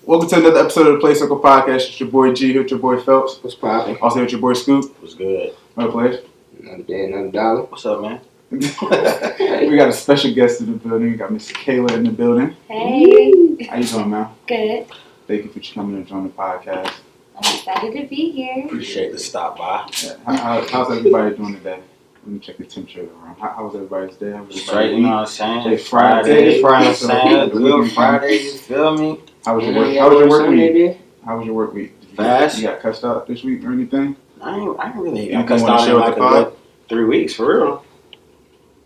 Welcome to another episode of the Playaz Circle Podcast. It's your boy G here with your boy Phelps. What's poppin'? Also with your boy Scoop. What's good? What up, Playaz? Another day, another dollar. What's up, man? We got a special guest in the building. We got Miss Kayla in the building. Hey. How you doing, man? Good. Thank you for coming and joining the podcast. I'm excited to be here. Appreciate the stop by. Yeah. How's everybody doing today? Let me check the temperature around. How was everybody's day? How was Straight, you know what I'm saying? It's Friday. Friday, good Friday, you feel me? How was your work? How was your work week? How was your work week? Fast. You got cussed out this week or anything? I ain't really You cussed wanna out share in with like the a pod? good 3 weeks, for real.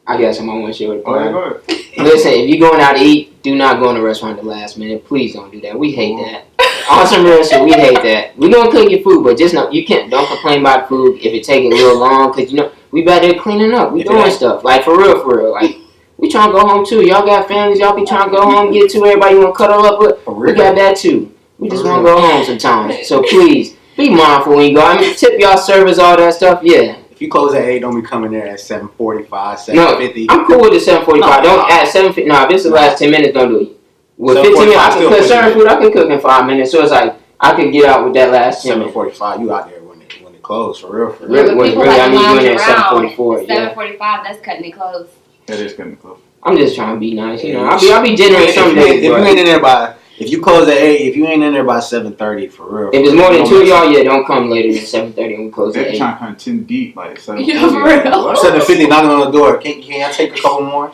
I got some I want to share with the Oh, yeah, pod. go ahead. Listen, if you're going out to eat, do not go in a restaurant at the last minute. Please don't do that. We hate that. On some real shit, we hate that. We gonna cook your food, but just know you can't. Don't complain about food if it taking a little long, cause you know we back there cleaning up. We doing stuff like for real. Like we trying to go home too. Y'all got families. Y'all be trying to go home, get to everybody you want to cuddle up with. We got that too. We just want to go home sometimes. So please be mindful when you go. I mean, tip y'all servers, all that stuff. Yeah. If you close at 8, don't be coming there at 7:45, 7:50. No, I'm cool with the 7:45. Don't at 7:50. Nah, if it's the last 10 minutes, don't do it. With 15 minutes, I can cook certain food. I can cook in 5 minutes. So it's like I could get out with that last 10 minutes. 7:45, you out there when it closed, for real. Really, I need you in there at 7:44. 7:45, that's cutting it close. That is cutting it close. I'm just trying to be nice, you know. I'll be generous some days. If you ain't in there by, if you close at 8, if you ain't in there by 7:30, for real. If it's more than 2 of y'all, yeah, don't come later than 7:30 and we close at They're 8. trying to come 10 deep, like 7. Yeah, for real. 7:50 knocking on the door. Can I take a couple more?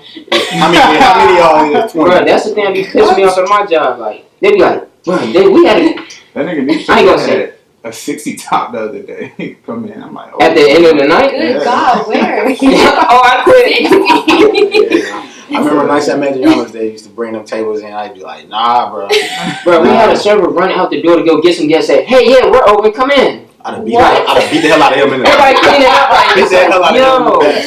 How many of y'all is 20? Bro, that's the thing that be pissing me off at my job. Like, they be like, bro, we had a... That nigga Nietzsche I ain't gonna say had a 60 top the other day. Come in, I'm like, oh. At the end of the night? Good Yeah. God, where? Oh, I quit. I remember nights at Magiano's, they used to bring them tables in. I'd be like, nah, bro. Bro, we had a server run out the door to go get some guests. Say, hey, yeah, we're open. Come in. I'd have beat the hell out of him in the Everybody cleaning up like, beat the hell out of him in the back.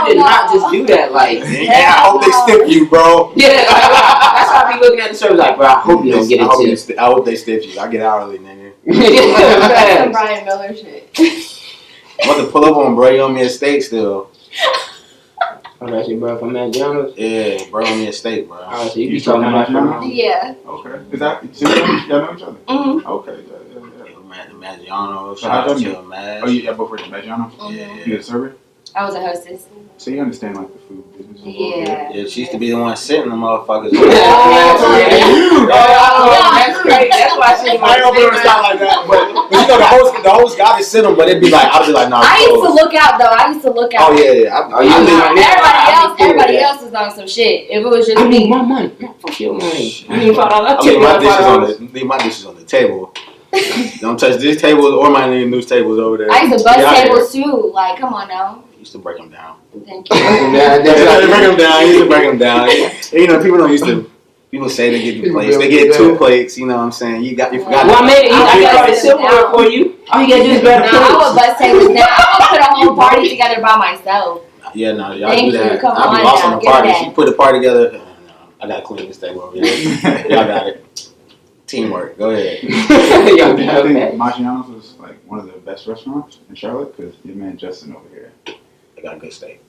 you did not just do that. Like, Yeah, I hope they stiff you, bro. yeah, that's how I be looking at the server. Like, bro, I hope you don't get it too. I hope they stiff you. I get hourly, nigga. That's some Brian Miller shit. I'm about to pull up on bro. You owe me a steak still. Oh, that's your bro from Magiano's? Yeah, bro, owe me a steak, bro. Oh, so you be You talking about Magiano's? Yeah. Okay. Is that, so y'all know each other? Mm-hmm. Okay, yeah. Magiano's, So how shout out come to you- him, man. Oh, you both work at Magiano's? Yeah. You a server? I was a hostess. So you understand, like, the food business a little bit? Yeah. Yeah, she used to be the one sitting the motherfuckers. That's great. That's why she I don't ever stop like that, but you know the host got to sit them, but it'd be like I'd be like, nah. I used to look out though. I used to look out. Oh yeah. Everybody else was on some shit. If it was just I need me. my money. Fuck your money. You need $5. I leave my dishes on the table. Don't touch these tables or my news tables over there. I used to bust tables too. Like, come on now. Used to break them down. Thank you. Used to break them down. You know, people don't used to. People say they get 2 plates. They get 2 plates. You know what I'm saying? You forgot. Well, I made it. I got it silverware for you. All you gotta do is grab the No, I would plates. bust tables down. I would put a whole party together by myself. Yeah, no, y'all Thank do you. that. Come I'll be on lost now, on the get party. that. She put the party together. No, I gotta clean this table over here. Y'all got it. Teamwork. Go ahead. Y'all I got think that. Maggiano's was like one of the best restaurants in Charlotte because your man Justin over here. They got a good steak.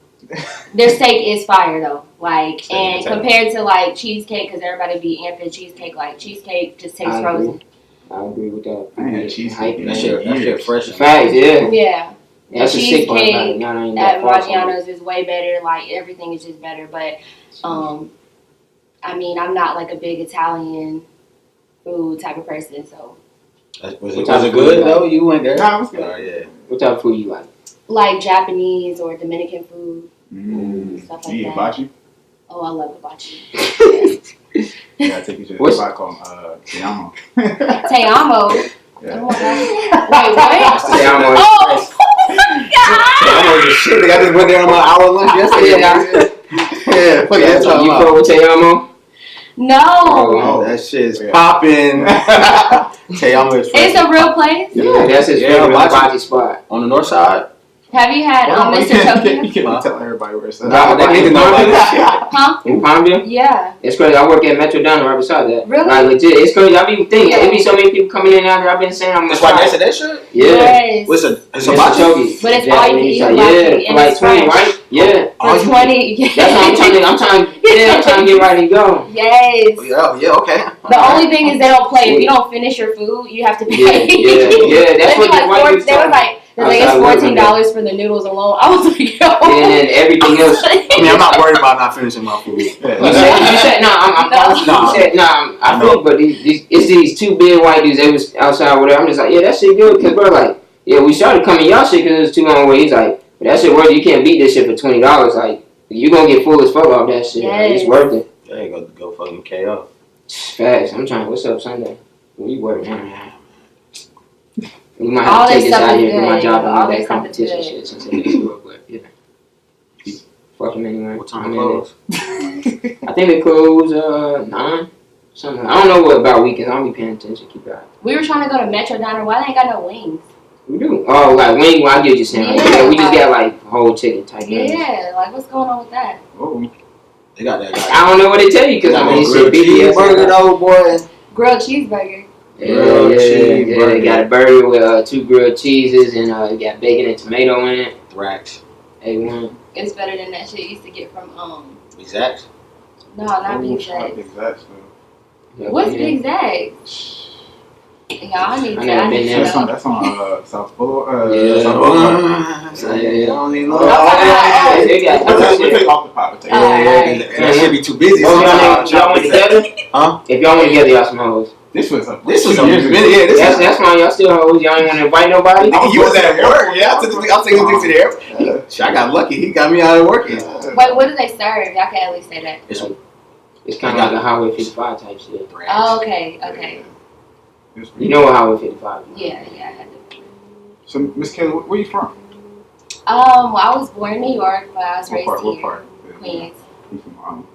Their steak is fire though. Like, Steak and potato. compared to like cheesecake, because everybody be amping cheesecake. Like, cheesecake just tastes I frozen. agree with that. I ain't had cheesecake in That years. shit fresh. Facts, yeah. Yeah. The That's the sick part about it. cheesecake Y'all ain't at that far from it. Maggiano's is way better. Like, everything is just better. But, I mean, I'm not like a big Italian food type of person, so. Was it good though? You went there? Nah, it was good. Oh yeah. What type of food you like? Like Japanese or Dominican food, stuff like You eat that. hibachi? Oh, I love hibachi. Yeah, I take you to a What's- spot called Tiamo. Te amo. Yeah. Oh my God. Wait, what? Yeah, I'm on Oh, I know the shit. I just went there on my hour lunch yesterday. Yeah, fuck that talking You about. fuck with Te Amo? no. Oh, that shit's popping. Te Amo is It's a real place? Yeah, that's his Yeah, favorite hibachi. hibachi spot. on the north side. Have you had Mr. Tokyo? You can't be telling everybody where it's at. No, they need to know about this shit. Huh? In Palmville? Yeah. It's crazy. I work at Metro Diner right beside that. Really? Like legit. It's crazy. I be thinking it be so many people coming in and out there. I've been saying I'm gonna That's why try. they said that shit? Yeah. Yes. What's it? It's Mr. hibachi? Chogi. But it's Yeah, all you and can he's eat, like, like, yeah, and for like it's 20, fresh. right? Yeah. For 20. That's what I'm trying to get right and go. Yes. Yeah, okay. The only thing is they don't play. If you don't finish your food, you have to pay. Yeah. That's what the white dudes They was like, it's $14 for the noodles alone. I was like, yo. And then everything else. I mean, I'm not worried about not finishing my food. You said no. I feel, but it's these two big white dudes. They was outside, whatever. I'm just like, yeah, that shit good. Cause bro, like, yeah, we started coming y'all shit because it was too long away. He's like, that shit worth it. You can't beat this shit for $20. Like, you gonna get full as fuck off that shit. Yes. Like, it's worth it. Yeah, you go fucking KO. Facts. I'm trying. What's up Sunday? We work now. We might All have to take this this stuff out is here for my good. job All and do this that stuff is competition good. shit since it is good, but yeah. Fuck him anyway. What time close? I think they close 9. Something. I don't know what about weekends. I don't be paying attention. Keep that. We were trying to go to Metro Diner. Why they ain't got no wings? We do. Oh, like wing. Well, I get what you're saying. Like, Yeah, we just like- got like whole chicken type things. Yeah, like what's going on with that? Oh, They got that guy. I don't know what they tell you because I mean, shit, BBS. Cheeseburger though, boy. Grilled cheeseburger. Yeah. They Cheeseburger. got a burger with 2 grilled cheeses and you got bacon and tomato in it. Racks. A1. It's better than that shit you used to get from Exact. No, not Big shout out Zach. Big Zach, so. What's Big Zach? Y'all need I to. never I been need to there. know. That's on South Boulevard. Yeah. South Boulevard. I don't even know. Yeah, they got We'll that take shit. off the pot. We'll take Alright. That should be too busy. Oh, y'all went together? Huh? If y'all went together, y'all some hoes. This was a years ago. Yeah, this is. That's why y'all still hoes. Y'all ain't want to invite nobody. You was at work. Yeah, I'll take this to the airport. Shit, I got lucky. He got me out of working. Wait, what do they serve? Y'all can at least say that. It's kind of like a Highway 55 type shit. Oh, okay. You know what Highway 55 is? Yeah, I had to. So, Miss Kayla, where you from? Well, I was born in New York, but I was raised What here. part? Queens. You from Harlem.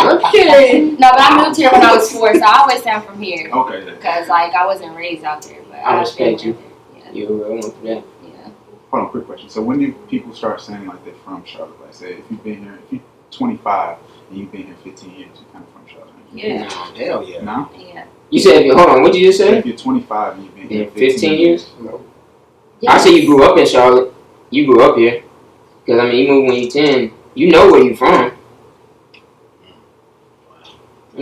Okay. No, but I moved here when I was 4, so I always say I'm from here. Okay, then. Because, like, I wasn't raised out there. But I respect you. Yeah. You're a real one for that. Yeah. Hold on, quick question. So, when do people start saying like they're from Charlotte? Like, say, if you've been here, if you're 25 and you've been here 15 years, you're kind of from Charlotte. Yeah. Hell yeah. No? Yeah. You said, hold on, what did you just say? If you're 25 and you've been here Yeah, 15 years? Yeah. I say you grew up in Charlotte. You grew up here. Because, I mean, you moved when you're 10. You know where you from. I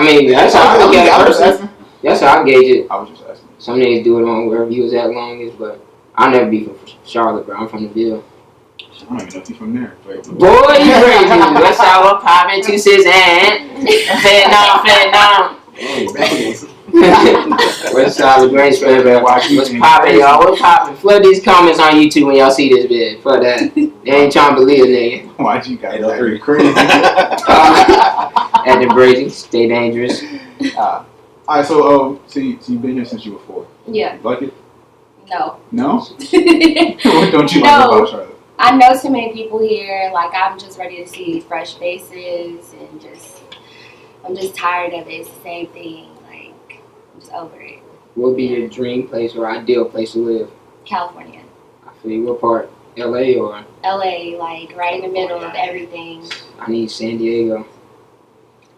mean, that's how I look at it personally. That's how I gauge it. I was just asking. Some niggas do it on wherever you was at longest, but I'll never be from Charlotte, bro. I'm from the Ville. I don't even know if you're from there. But Boy, you crazy. West Side, what poppin', 2 6 and fed down. West Side, the great spread, bro. What's poppin', y'all? What's poppin'? Flood these comments on YouTube when y'all see this vid. Fuck that. They ain't trying to believe a nigga. why'd you guys act 803. crazy? At the Brady, stay dangerous. Alright, so you've been here since you were 4. Yeah. You like it? No. No? What don't you like about Charlotte? I know too many people here. Like, I'm just ready to see fresh faces and I'm just tired of it. It's the same thing. Like, I'm just over it. What would be your dream place or ideal place to live? California. I feel you. What part? LA or? LA, like, right in the middle of everything. I need San Diego.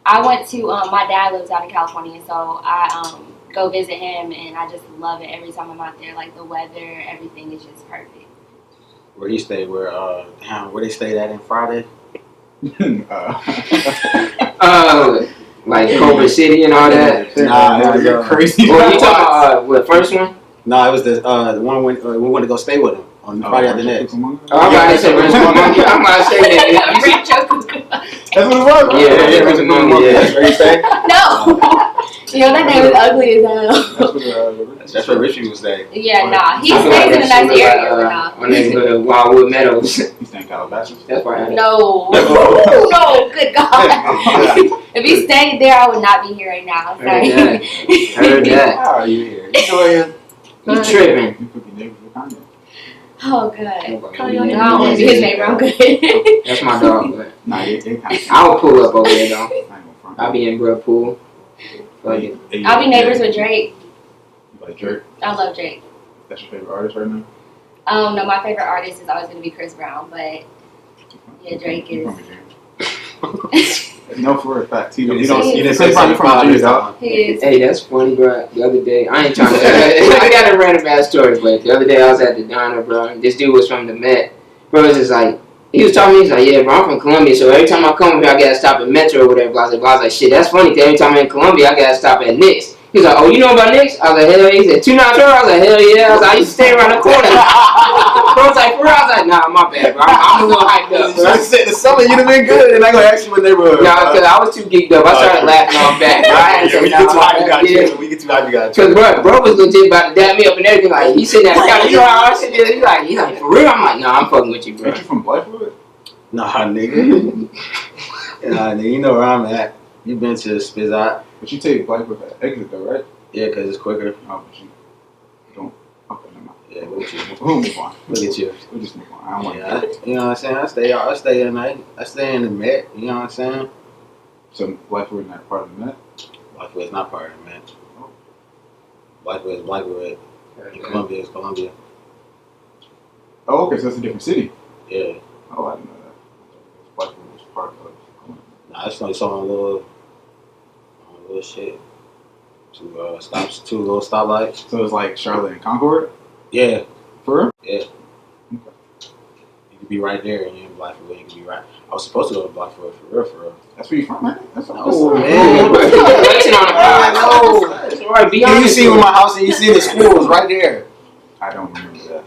I went to, my dad lives out in California, so I go visit him, and I just love it every time I'm out there. Like, the weather, everything is just perfect. Where he stayed? Where they stayed at in Friday? Like Culver City and all that. Nah, you're crazy. Well, you talking about what, first one? No, it was the one when we went to go stay with him on Friday after next. Oh, I'm about to say Rich Monkey. I'm about to say that. That's what it was. Yeah, Rich Monkey. Yeah. That's where he stayed. No! You know, that name is ugly as hell. That's where Richie was staying. Yeah, nah. He I feel stays like in a that nice shit look area, but nah. on that Wildwood Meadows. You staying in Calabasas? That's why I had it. No. No, good God. If he stayed there, I would not be here right now. Sorry. Heard that. How are you here? You tripping. You could be neighbors with Kanye. Oh, God. Nobody No, I knows. don't want to be his neighbor. I'm good. That's my dog, but Nah, they kind of. I would pull up over there, though. I ain't gonna front. I'll be in Bruh Pool. Fuck it. I'll be neighbors with Drake. Like Drake? I love Drake. That's your favorite artist right now? No, my favorite artist is always going to be Chris Brown, but yeah, Drake is. No, for a fact. You didn't say something from Drake, though. Hey, that's funny, bro. The other day, I ain't trying to. I got a random ass story, but the other day I was at the diner, bro. And this dude was from the Met. Bro, it was just like, he was talking to me, he's like, yeah, bro, I'm from Colombia, so every time I come here, I gotta stop at Metro or whatever. I was like, shit, that's funny, cause every time I'm in Colombia, I gotta stop at Knicks. He's like, oh, you know about Knicks? I was like, hell yeah. He said, 294? I was like, hell yeah. I was like, I used to stay around the corner. Bro was like, for real? I was like, nah, my bad, bro. I'm a little hyped up, bro. I said the summer you'd have been good, and I gonna ask you what neighborhood. Nah, cause I was too geeked up. I started laughing off back. Bro. I had to We say, get too hyped, you got yeah. you. We get too hyped, you got you. Cause bro was legit about to dab me up and everything. Like, he sitting at the counter, you know how I sit there? He's like, for real? I'm like, nah, I'm fucking with you, bro. Ain't you from Blackwood? Nah, nigga. Nah, nigga, you know where I'm at. You been to the Spizot. But you take Blackwood at exit though, right? Yeah, cause it's quicker. Oh, but you don't. Okay, never mind. Yeah, look at you. We'll move on. Look at you. We'll just move on. I don't want Yeah, to. you know what I'm saying? I stay at night. I stay in the Met. You know what I'm saying? So Blackwood not part of the Met? Blackwood is not part of the Met. Blackwood is Blackwood. And Columbia is Columbia. Oh, okay, so that's a different city. Yeah. Oh, I didn't know that. Blackwood was part of Columbia. Nah, I just only saw a little shit. Two little stoplights. So it's like Charlotte and Concord? Yeah. For real? Yeah. Okay. You could be right there and you're in Blackwood. You could be right. I was supposed to go to Blackwood for real. That's where you from, man? That's Oh, that's man. Flexing on the I know. That's right, be You honest. see where my house and you see the school was right there. I don't remember that.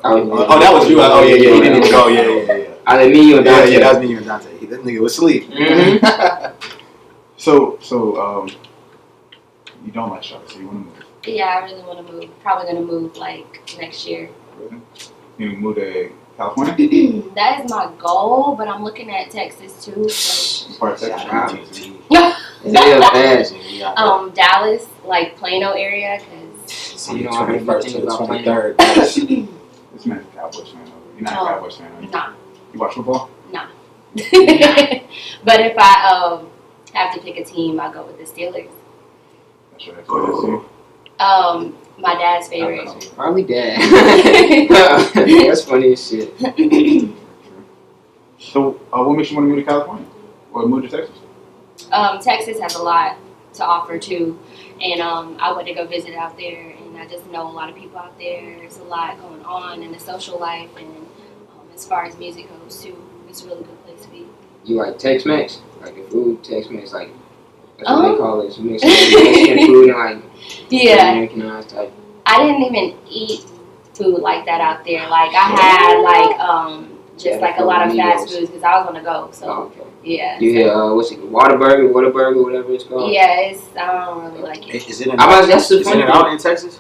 Oh, that was you. Oh, yeah. He didn't even go. Yeah. I let me you and Dante. Yeah, that was me and Dante. This nigga was asleep. Mm-hmm. So, you don't like Charlotte, so you want to move? Yeah, I really want to move. Probably going to move like next year. Really? You move to California? That is my goal, but I'm looking at Texas too. So. Part of Texas. Shout out right? to you. Yeah, fast. Dallas, like Plano area, because On the You know, I heard 21st to you the think about 23rd. This man's a Cowboys fan. You're not a Cowboys fan, are you? nah. You watch football? Nah. But if I have to pick a team, I'll go with the Steelers. That's right. So My dad's favorite. Probably dad. That's funny as shit. So, what makes you want to move to California? Or move to Texas? Texas has a lot to offer too, and I went to go visit out there, and I just know a lot of people out there. There's a lot going on in the social life, and as far as music goes too, it's a really good place to be. You like Tex-Mex? Like the food, Tex-Mex, like that's what they call it. It's mixed Mexican food and like Yeah, Americanized type. I didn't even eat food like that out there. Like I had like just like a lot of fast foods because I was on the go. So Oh, okay. yeah. You hear what's it? Whataburger, whatever it's called. Yeah, I don't really like it. Is it in That's the Is funny it out in Texas?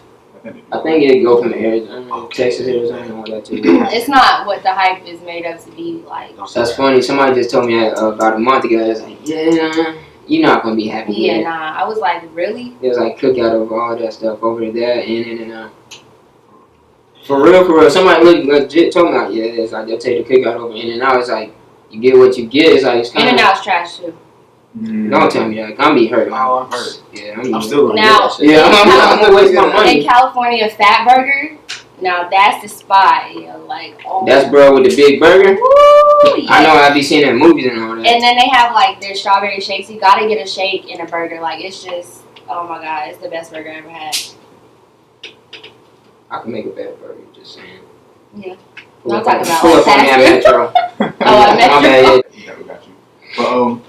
I think it go from Arizona, Okay. Texas, Arizona, all that too. It's not what the hype is made up to be like. That's funny. Somebody just told me about a month ago. I was like, yeah, you're not gonna be happy. Yeah, yet. nah. I was like, really? There's like cookout of all that stuff over there, in and out. For real. Somebody legit told me like, yeah, it's like they'll take the cookout over in and out. It's like you get what you get. It's like it's kind In of. and Out's trash too. Don't tell me that. I'm gonna be hurt. Oh, I'm hurt. Yeah, I'm still gonna Now- get that shit. Yeah, I'm gonna waste my money. In California, Fat Burger. Now that's the spot. Yeah, like oh. That's bro with the big burger. Woo, yeah. I know I be seeing that in movies and all that. And then they have like their strawberry shakes. You gotta get a shake in a burger. Like it's just, oh my god, it's the best burger I ever had. I can make a better burger. Just saying. Yeah. Pull I'm up talking about pull up on me at fast Metro. Oh, at My Metro. bad, Yeah, we got you. But,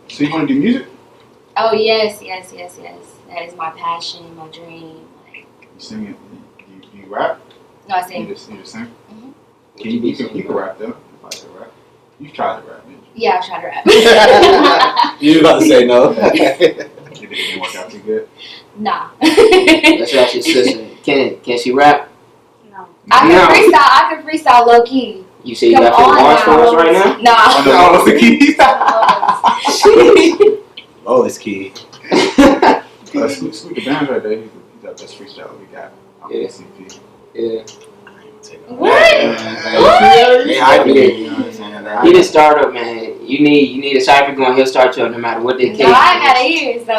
so you want to do music? Oh yes. That is my passion, my dream. Like, You sing it? You rap? no, I You sing. just sing? Mhm. You can rap though. If I could rap. You tried to rap, didn't you? Yeah, I tried to rap. You was about to say no. It didn't work out too good. Nah. That's actually sister. Can she rap? No. I can freestyle low key. You say you Come got your on bars for us right now? Nah. Oh, no, what's the key? Oh, it's key. Scoot the band right there. He's the best freestyle we got. I'm Yeah. CP. Yeah. I ain't gonna take What? They hype it. You know what I'm saying? He the startup, man. You need a cipher going. He'll start you up no matter what they case. No, I gotta hear so.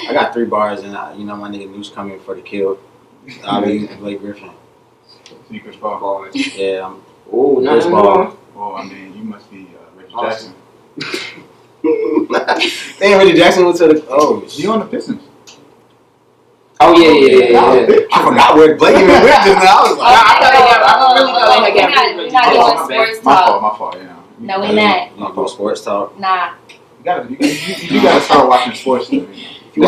I got 3 bars, and my nigga Noose coming for the kill. I'll be using Blake Griffin. Secret ball. Yeah. Oh, nice ball. Well, I mean, you must be Reggie Jackson. Damn, Reggie Jackson went to the. Oh, he on the Pistons. Oh yeah. I forgot where Blake even went just now. I was like, We're not doing sports talk. My fault. You know. No, we're not. You want to do sports talk? Nah. You gotta start watching sports. No. You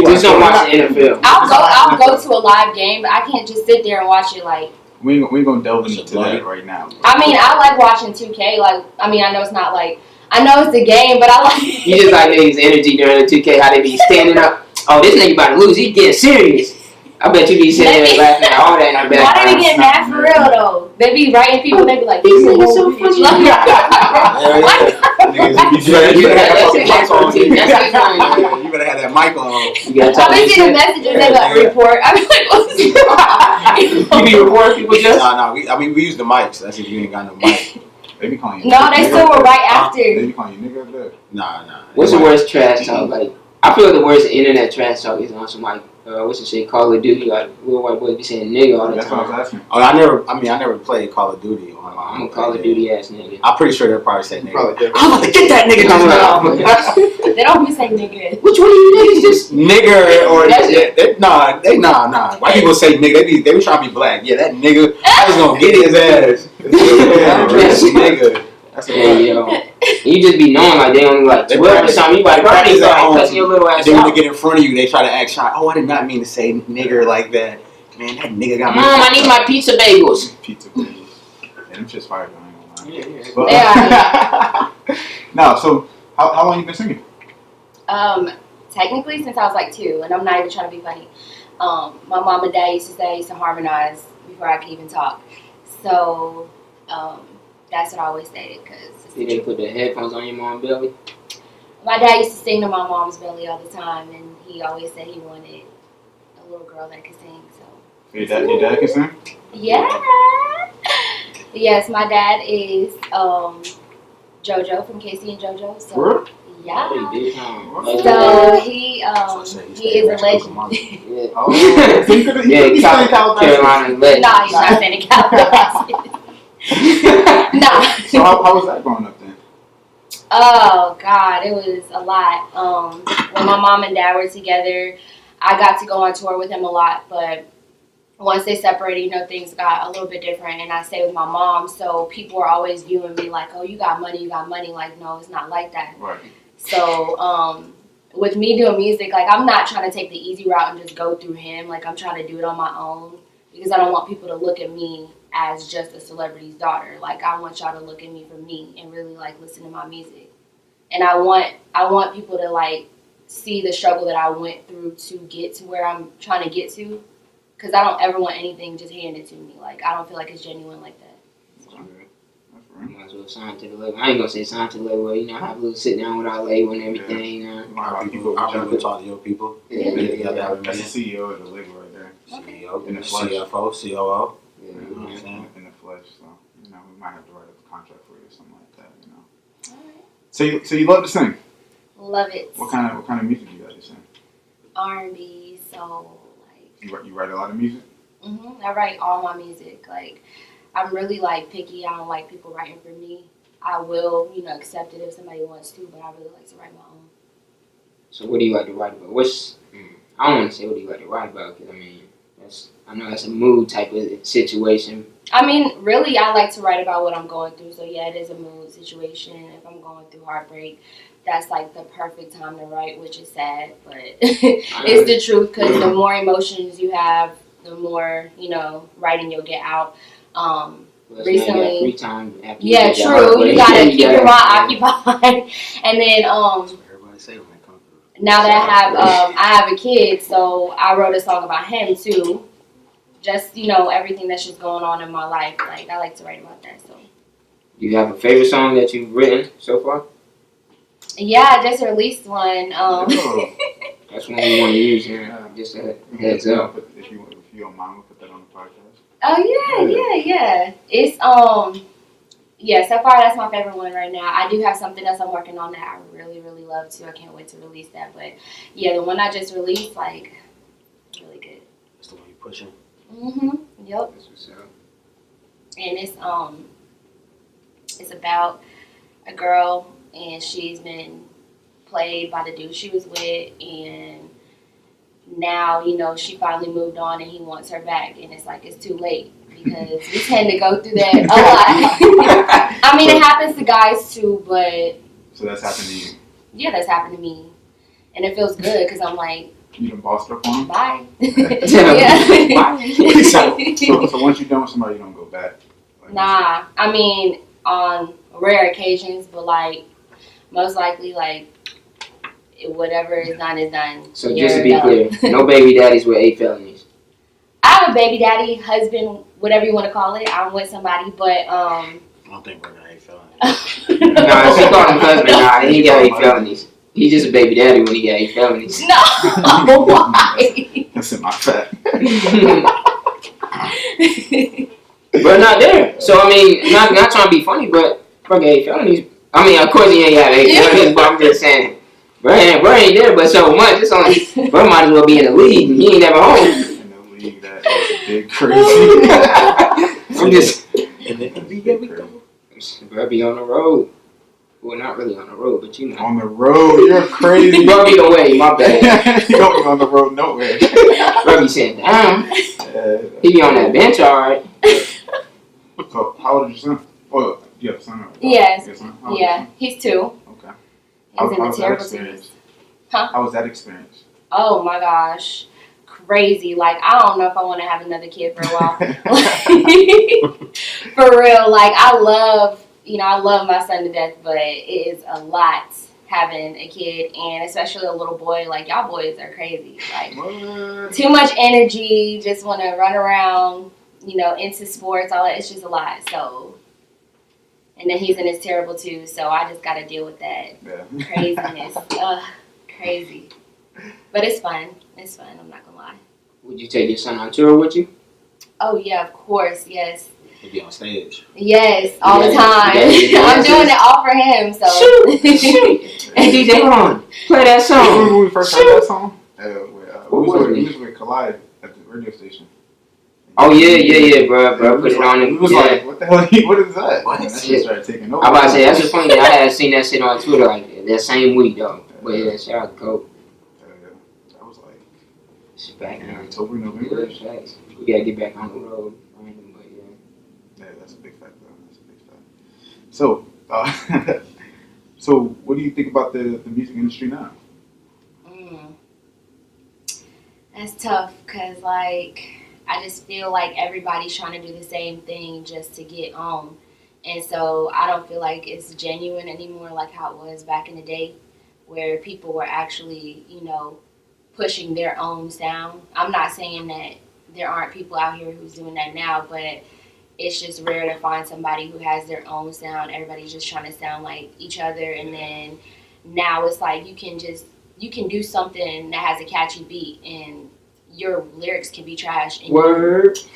just don't watch the NFL. I'll go to a live game, but I can't just sit there and watch it like. We ain't gonna delve into that right now. I mean, I like watching 2K. Like, I mean, I know it's not like I know it's a game, but I like. You just like niggas' energy during the 2K, how they be standing up. Oh, this nigga about to lose. He getting serious. I bet you be sitting there laughing at all that in the back. Why they be getting mad for real though? They be writing people. They be like, these niggas so funny. You better have that mic on. I be seeing the messages. They like report. I be like, what's You be reporting people just? No. We use the mics. That's if you ain't got no mic. They be calling you. No, they still were right after. They be calling you nigga there. Nah. What's the worst trash talk? Like, I feel the worst internet trash talk is on some like what's the shit, Call of Duty. Like little white boys be saying nigga all the That's time. what I was asking. Oh, I never played Call of Duty. I'm a Call of Duty ass nigga. I'm pretty sure they'll probably say nigga. I'm about to get that nigga coming out. They don't be saying nigga. Which one of you niggas just Nigger or nah. White people say nigga. They be trying to be black. Yeah, that nigga. I was gonna get his ass. Nigga. That's yo. You just be knowing like they only like 12 or something. You like practice like cussing your little ass out. Then when out. they get in front of you, they try to act shy. Oh, I did not mean to say nigger like that. Man, that nigga got me. Mom, I need my pizza bagels. Pizza bagels. Yeah, them shit's fire. Yeah. But, no, so how long you been singing? Technically since I was like 2, and I'm not even trying to be funny. My mom and dad used to say I used to harmonize before I could even talk. So that's what I always stated because. You didn't put the headphones on your mom's belly? My dad used to sing to my mom's belly all the time, and he always said he wanted a little girl that could sing. So. Your dad can sing? Yeah. Yes, my dad is JOJO from Casey and JOJO. So What? yeah. So So he is a legend. Yeah. Oh, so you could Carolina legend. No, he's not saying in California. Nah. So how was that growing up then? Oh God, it was a lot. When my mom and dad were together, I got to go on tour with him a lot, but once they separated, things got a little bit different, and I stayed with my mom, so people were always viewing me like, oh, you got money. Like, no, it's not like that. Right. So, with me doing music, like, I'm not trying to take the easy route and just go through him. Like, I'm trying to do it on my own because I don't want people to look at me as just a celebrity's daughter. Like, I want y'all to look at me for me and really, like, listen to my music. And I want people to, like, see the struggle that I went through to get to where I'm trying to get to. Because I don't ever want anything just handed to me. Like, I don't feel like it's genuine like that. Might as well sign to the label. I ain't gonna say sign to the label. Have a little sit down with our label and everything. I'll talk to your people. Yeah. That's the CEO of the label right there. Okay. CEO, In the flesh. CFO, COO. Yeah. You know what I'm saying? In the flesh, so we might have to write a contract for you or something like that. Alright. So you love to sing. Love it. What kind of music you like to sing? R&B, soul, like. You write a lot of music. I write all my music. Like, I'm really like picky. I don't like people writing for me. I will, accept it if somebody wants to, but I really like to write my own. So what do you like to write about? I don't want to say what do you like to write about because I know that's a mood type of situation. I mean, really, I like to write about what I'm going through. So yeah, it is a mood situation. If I'm going through heartbreak, that's like the perfect time to write, which is sad, but it's the truth because the more emotions you have, the more writing you'll get out. Recently, free time after yeah, true. You gotta keep your mind occupied, and then Everybody say when they come through. now that I have a kid, so I wrote a song about him too. Just everything that's just going on in my life. Like I like to write about that. So. Do you have a favorite song that you've written so far? Yeah, I just released one. That's one we want to use here. Just a heads up. If you don't mind, we'll put that on the podcast. Oh yeah. It's yeah, so far that's my favorite one right now. I do have something else I'm working on that I really, really love too. I can't wait to release that. But yeah, the one I just released, like, really good. That's the one you pushing. Yep. That's what's up. And it's about a girl, and she's been played by the dude she was with, and now, you know, she finally moved on and he wants her back, and it's like it's too late because we tend to go through that a lot. I mean, it happens to guys too, but So that's happened to you. yeah, that's happened to me, and it feels good because I'm like, You done bossed up on him? bye. Bye. So once you're done with somebody, you don't go back. Like, Nah, I mean, on rare occasions, but like most likely, like whatever is done is done. So You're just to be done. clear, no baby daddies with 8 felonies. I have a baby daddy, husband, whatever you want to call it. I'm with somebody, but I don't think we're gonna hate felony. Nah, if you call him husband, nah, he ain't got 8 felonies. He's just a baby daddy when he got 8 felonies. No, why? That's in my fact. But not there. So I mean, not trying to be funny, but bro got 8 felonies. I mean, of course he ain't got 8 felonies, but I'm just saying, bro ain't there, but so much. It's only bro might as well be in the league. He ain't never home. In the league, that is a big crazy. I'm just And then NBA we go. bro be on the road. Well, not really on the road, but you know. On the road, you're crazy. Bro be away, my bad. You don't be on the road nowhere. Bro be sitting down. He be on that bench, alright. So how old is your son? Oh, you have a son? Yes. You have a son? How old is Yeah, your son? he's 2. Okay. He's in the was that terrible experience? teams. Huh? How was that experience? Oh my gosh, crazy! Like I don't know if I want to have another kid for a while. For real, like I love my son to death, but it is a lot having a kid, and especially a little boy. Like y'all boys are crazy. Like What? too much energy, just want to run around, into sports, all that. It's just a lot. So, and then he's in his terrible too. So I just got to deal with that Yeah. craziness. Ugh, crazy. But it's fun. It's fun. I'm not gonna lie. Would you take your son on tour with you? Oh yeah, of course. Yes. He'll be on stage. Yes, all the Yeah, time. yeah, I'm doing it all for him. So. Shoot. Hey DJ, hold on. Play that song. Remember when we first heard that song? What was We it? was with Collide at the radio station. Oh yeah, bro. Put it on. We was like, what the hell? What is that? What? And that shit started taking over. I'm about to say that's the funny thing. I had seen that shit on Twitter like that same week though. But yeah, shout out to Coke. That was like It's back in now. October, November. Yeah, facts. We gotta get back on the road. But yeah. Yeah, that's a big fact, though. That's a big fact. So, so what do you think about the music industry now? That's tough because, like, I just feel like everybody's trying to do the same thing just to get on. And so I don't feel like it's genuine anymore like how it was back in the day where people were actually, pushing their own sound. I'm not saying that there aren't people out here who's doing that now, but it's just rare to find somebody who has their own sound. Everybody's just trying to sound like each other. And then now it's like you can do something that has a catchy beat and your lyrics can be trash and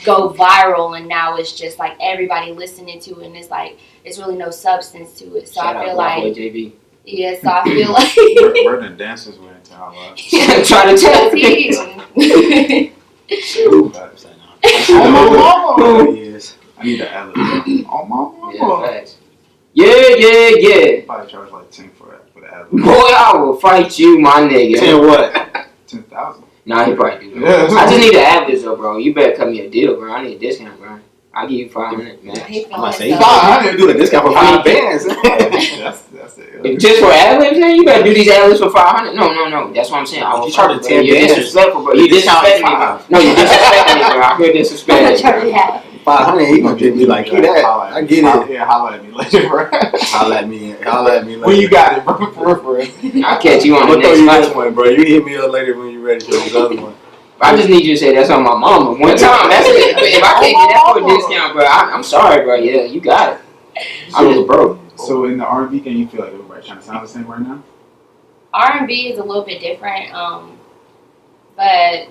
go viral, and now it's just like everybody listening to it, and it's like it's really no substance to it. So Shout I feel out like JB. yeah, so I feel like Bird and dancers went into our lives. Try to tell me. Oh my mama! Yes. I need to ad lib. Oh my Yeah, mama! facts. Yeah. Probably charge like 10 for the ad Boy, lib. I will fight you, my nigga. 10 what? 10,000. Nah, he probably do. Yeah. I just need to have this though, bro. You better cut me a deal, bro. I need a discount, bro. I'll give you 500, man. He I'm about to say, feeling I didn't do the discount for 5 bands. That's it. Just for ad-libs, man? You better do these ad-libs for 500. No. That's what I'm saying. I will You charge fight, bro. 10 You're bands. disrespectful, bro. The You're discount is disrespecting me, bro. 5. No, you're disrespecting me, bro. I feel disrespected. 500, he gonna just be like, get that. I get it. Yeah, holla at me later, bro. Holla at me later. When you got it, bro. For real. I'll catch you on I'm the gonna throw next you fight. this one, bro. You hit me up later when you ready for this other one. I just need you to say that's on my mama. One time, that's it. But if I can't get that for a discount, bro, I'm sorry, bro. Yeah, you got it. I'm just broke. So in the R&B game, you feel like everybody kind of sound the same right now? R&B is a little bit different, but I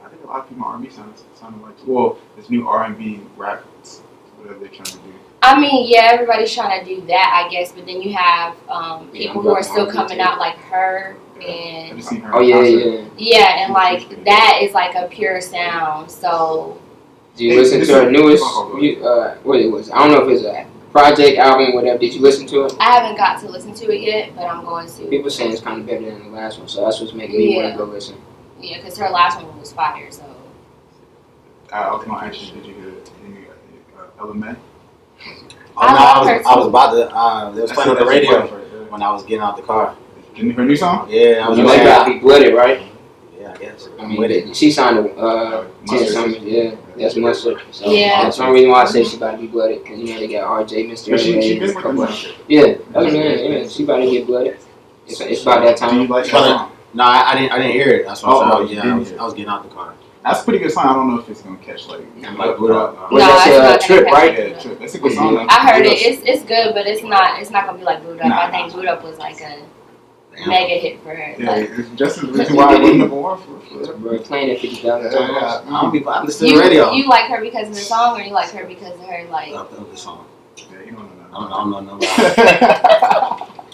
think a lot of people R&B sounding like, well, this new R&B rap, whatever they're trying to do. I mean, yeah, everybody's trying to do that, I guess, but then you have people who are still coming out like her and Have you seen her? Oh yeah. and like that is like a pure sound. So Did you listen to her newest? What it was? I don't know if it's a project album, whatever. Did you listen to it? I haven't got to listen to it yet, but I'm going to. People saying it's kind of better than the last one, so that's what's making me want to go listen. Yeah, because her last one was fire. So I was going to ask you, did you hear any LMA? I was about to. They was playing on the radio when I was getting out the car. Her new song? Yeah, I was. You like gotta be with it, right? Yeah, I guess. I mean, with it. she signed a 10 Summers. Yeah, that's Mustard. So Yeah. that's one reason why I say she gotta be blooded, because you know they got RJ, Mr. But she Ray, been and a with couple them. of- Yeah, that's yeah. She about to get blooded. It's about that Do you time. like that song? No, I didn't hear it. That's what I'm saying. you I was getting out the car. That's a pretty good song. I don't know if it's going to catch like Boot Up. Well, that's it's a not Trip, gonna right? Yeah, Trip. That's a good song. Yeah. I heard it. It's good, but it's not gonna be like Boot Up. Nah. I think Boot Up was like a mega hit for her. Yeah, Like, it's just the reason why I went number one for We're playing it 50,000 Yeah, times. I don't be. I listen to the radio. you like her because of the song, or you like her because of her like? Of the song. Yeah, you don't know I don't know nobody.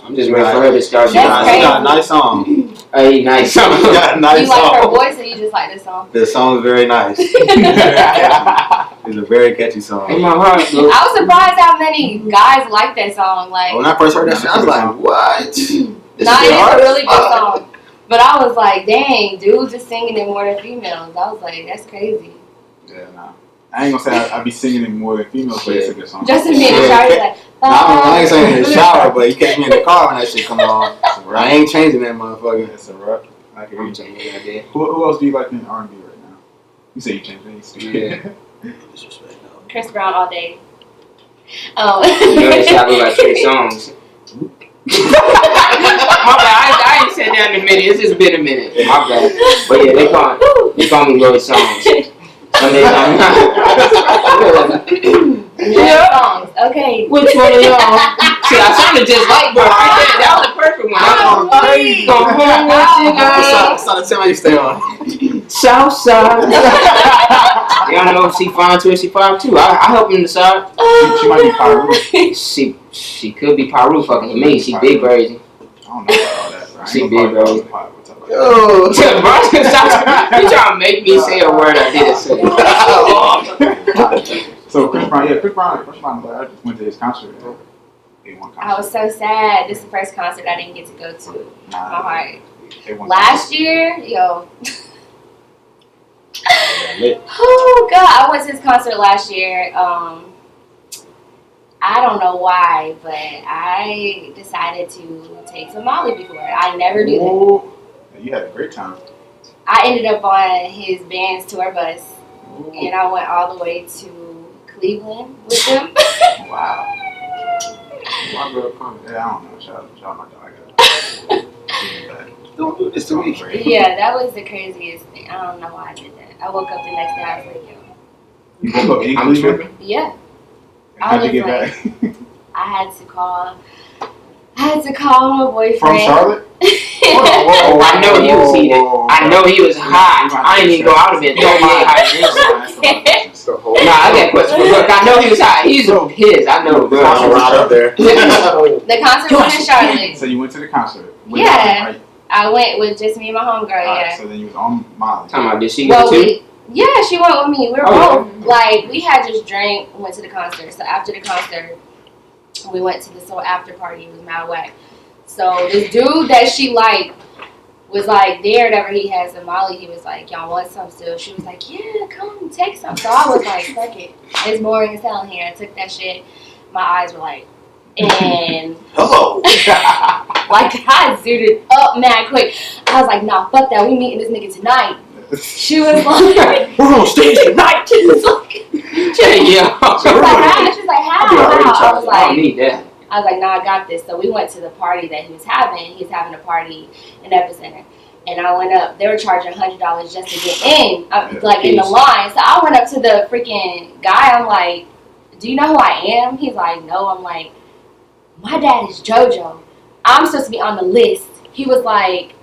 I'm just waiting for her to start. She That's got a crazy. nice song. Hey, nice. She got a nice You like her song. voice, or you just like this song? The song is very nice. It's a very catchy song. In my heart, I look. was surprised how many guys like that song. Like, When I first heard that shit, I was like, what? This nah, is it's hard a as really good fuck. song. But I was like, dang, dudes is singing it more than females. I was like, that's crazy. Yeah, nah. I ain't gonna say I be singing it more than females, but it's a good song. Justin being a child, like, I ain't saying in the shower, but you catch me in the car when that shit come on. I ain't changing that motherfucker. It's a rap. I can I'm read changing that day. Who else do you like in R&B right now? You say you changed things too. Yeah. Disrespect, no. Chris Brown all day. You know they say I look like Trey Songz. My bad, I ain't said that in a minute. It's just been a minute. My bad. But yeah, they call me Lloyd Songs. Some days I'm not. Yeah. Songs. Okay. Which one of y'all? See, I sounded just like bro right there. That was the perfect one. Oh, Crazy. Go home with you That's guys. not the time you stay on. Southside. Y'all know she fine too. She fine too. I help him decide. She might be Pyru. She could be Pyru fucking with me. She big crazy. I don't know about all that. Bro. I She ain't big, gonna bro. call you Pyru. What's up, bro? Yo. You trying to make me say a word I didn't say. So Chris Brown, I just went to his concert. They won concert. I was so sad. This is the first concert I didn't get to go to. My Nah, heart. they won Last year, yo. Lit. Oh God, I went to his concert last year. I don't know why, but I decided to take some Molly before. I never do that. Ooh. You had a great time. I ended up on his band's tour bus, Ooh. and I went all the way to Cleveland with them. Wow. My girl, yeah, I don't know. Shout out my dog. Don't do this to me. Yeah, that was the craziest thing. I don't know why I did that. I woke up the next day, I was like, yo. You woke up in I'm Cleveland? tripping. Yeah, How'd you get was back? I had to call my boyfriend. From Charlotte? Oh, I know he was heated. I know he was hot. I ain't even go out of it. Throw my hot. Nah, I got questions for Brooke. I know he was hot. He's pissed. I know, bro. I'm right up there. The concert was in Charlotte. So you went to the concert? Yeah. Right? I went with just me and my homegirl, yeah. So then you was on Molly. Talking about, did she go Well, too? yeah, she went with me. We were Oh, both, like, we had just drank, went to the concert. So after the concert, we went to this little after party. It was mad whack. So this dude that she liked was like there, whenever he had some Molly, he was like, y'all want some still? She was like, yeah, come take some. So I was like, fuck it. It's boring as hell in here. I took that shit. My eyes were like, and Hello. like I zooted up mad quick. I was like, nah, fuck that. We meeting this nigga tonight. She was like, We're on stage tonight. she was like, Yeah. how? She's like, how? I was I don't like, need that. nah, I got this. So we went to the party that he was having. He was having a party in Epicenter. And I went up. They were charging $100 just to get in, like in the line. So I went up to the freaking guy. I'm like, do you know who I am? He's like, no. I'm like, my dad is JoJo. I'm supposed to be on the list. He was like,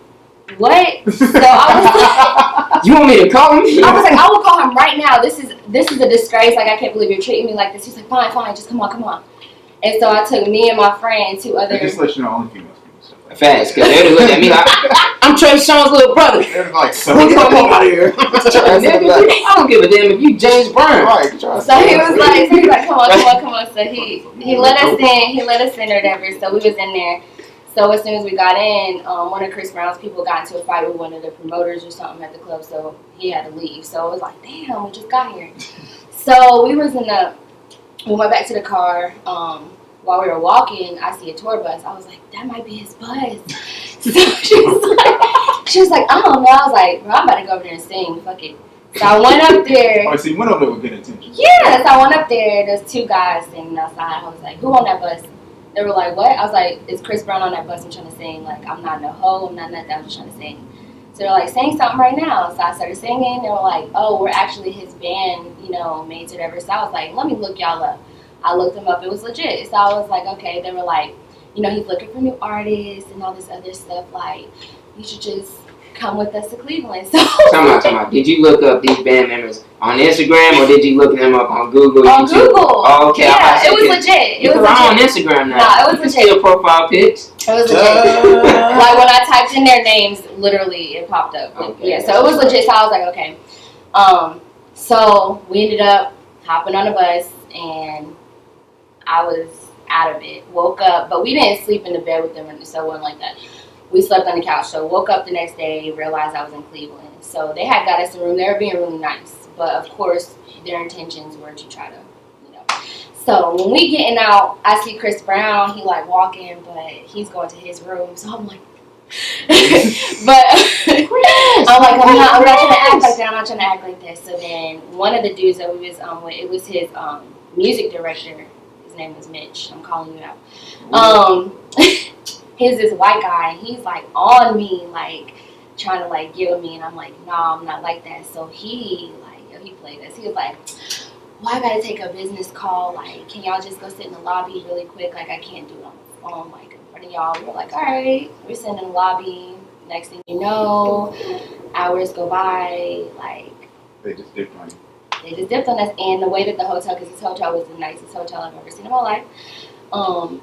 what? So I was You want me to call him? I was like, I will call him right now. This is a disgrace. Like, I can't believe you're treating me like this. He's like, fine, just come on. And so I took me and my friend, two other. Just let you know, only females can do stuff like Fast, because they look at me like, I'm Trey Songz's little brother. They're like, so What get you the fuck out of here. Nigga, I don't give a damn if you James Brown. Right, So he was like, come on. So he let us in or whatever. So we was in there. So as soon as we got in, one of Chris Brown's people got into a fight with one of the promoters or something at the club, so he had to leave. So it was like, damn, we just got here. So we went back to the car. While we were walking, I see a tour bus. I was like, that might be his bus. So she was like, I don't know. I was like, bro, I'm about to go over there and sing. Fuck it. So I went up there. Oh, so you went over there with good intentions. Yeah, so I went up there. There's two guys singing outside. I was like, who on that bus? They were like, what? I was like, is Chris Brown on that bus? I'm trying to sing. Like, I'm not no hoe. I'm not nothing. I'm just trying to sing. So they're like, sing something right now. So I started singing. They were like, oh, we're actually his band, mates or whatever. So I was like, let me look y'all up. I looked them up. It was legit. So I was like, okay. They were like, he's looking for new artists and all this other stuff. Like, you should just come with us to Cleveland. So Time out. Did you look up these band members on Instagram or did you look them up on Google? On YouTube? Google. Oh, okay. Yeah, it was legit. It was on Instagram now. No, it was legit. Your profile pics. It was legit. Like when I typed in their names, literally it popped up. Okay, yeah, so it was legit. So I was like, okay. So we ended up hopping on a bus and I was out of it. Woke up, but we didn't sleep in the bed with them, so it wasn't like that. We slept on the couch. So woke up the next day, realized I was in Cleveland. So they had got us a room. They were being really nice, but of course their intentions were to try to, So when we getting out, I see Chris Brown. He like walking, but he's going to his room. So I'm like, but I'm like, I'm not trying to act like that. I'm not trying to act like this. So then one of the dudes that we was with, it was his music director. His name was Mitch. I'm calling you out. He's this white guy, and he's like on me, like trying to like get with me, and I'm like, nah, I'm not like that. So he played us. He was like, well, I gotta take a business call. Like, can y'all just go sit in the lobby really quick? Like, I can't do it on the phone, like in front of y'all. We're like, all right. We're sitting in the lobby. Next thing you know, hours go by. Like, They just dipped on you. They just dipped on us, and the way that the hotel, because this hotel was the nicest hotel I've ever seen in my life.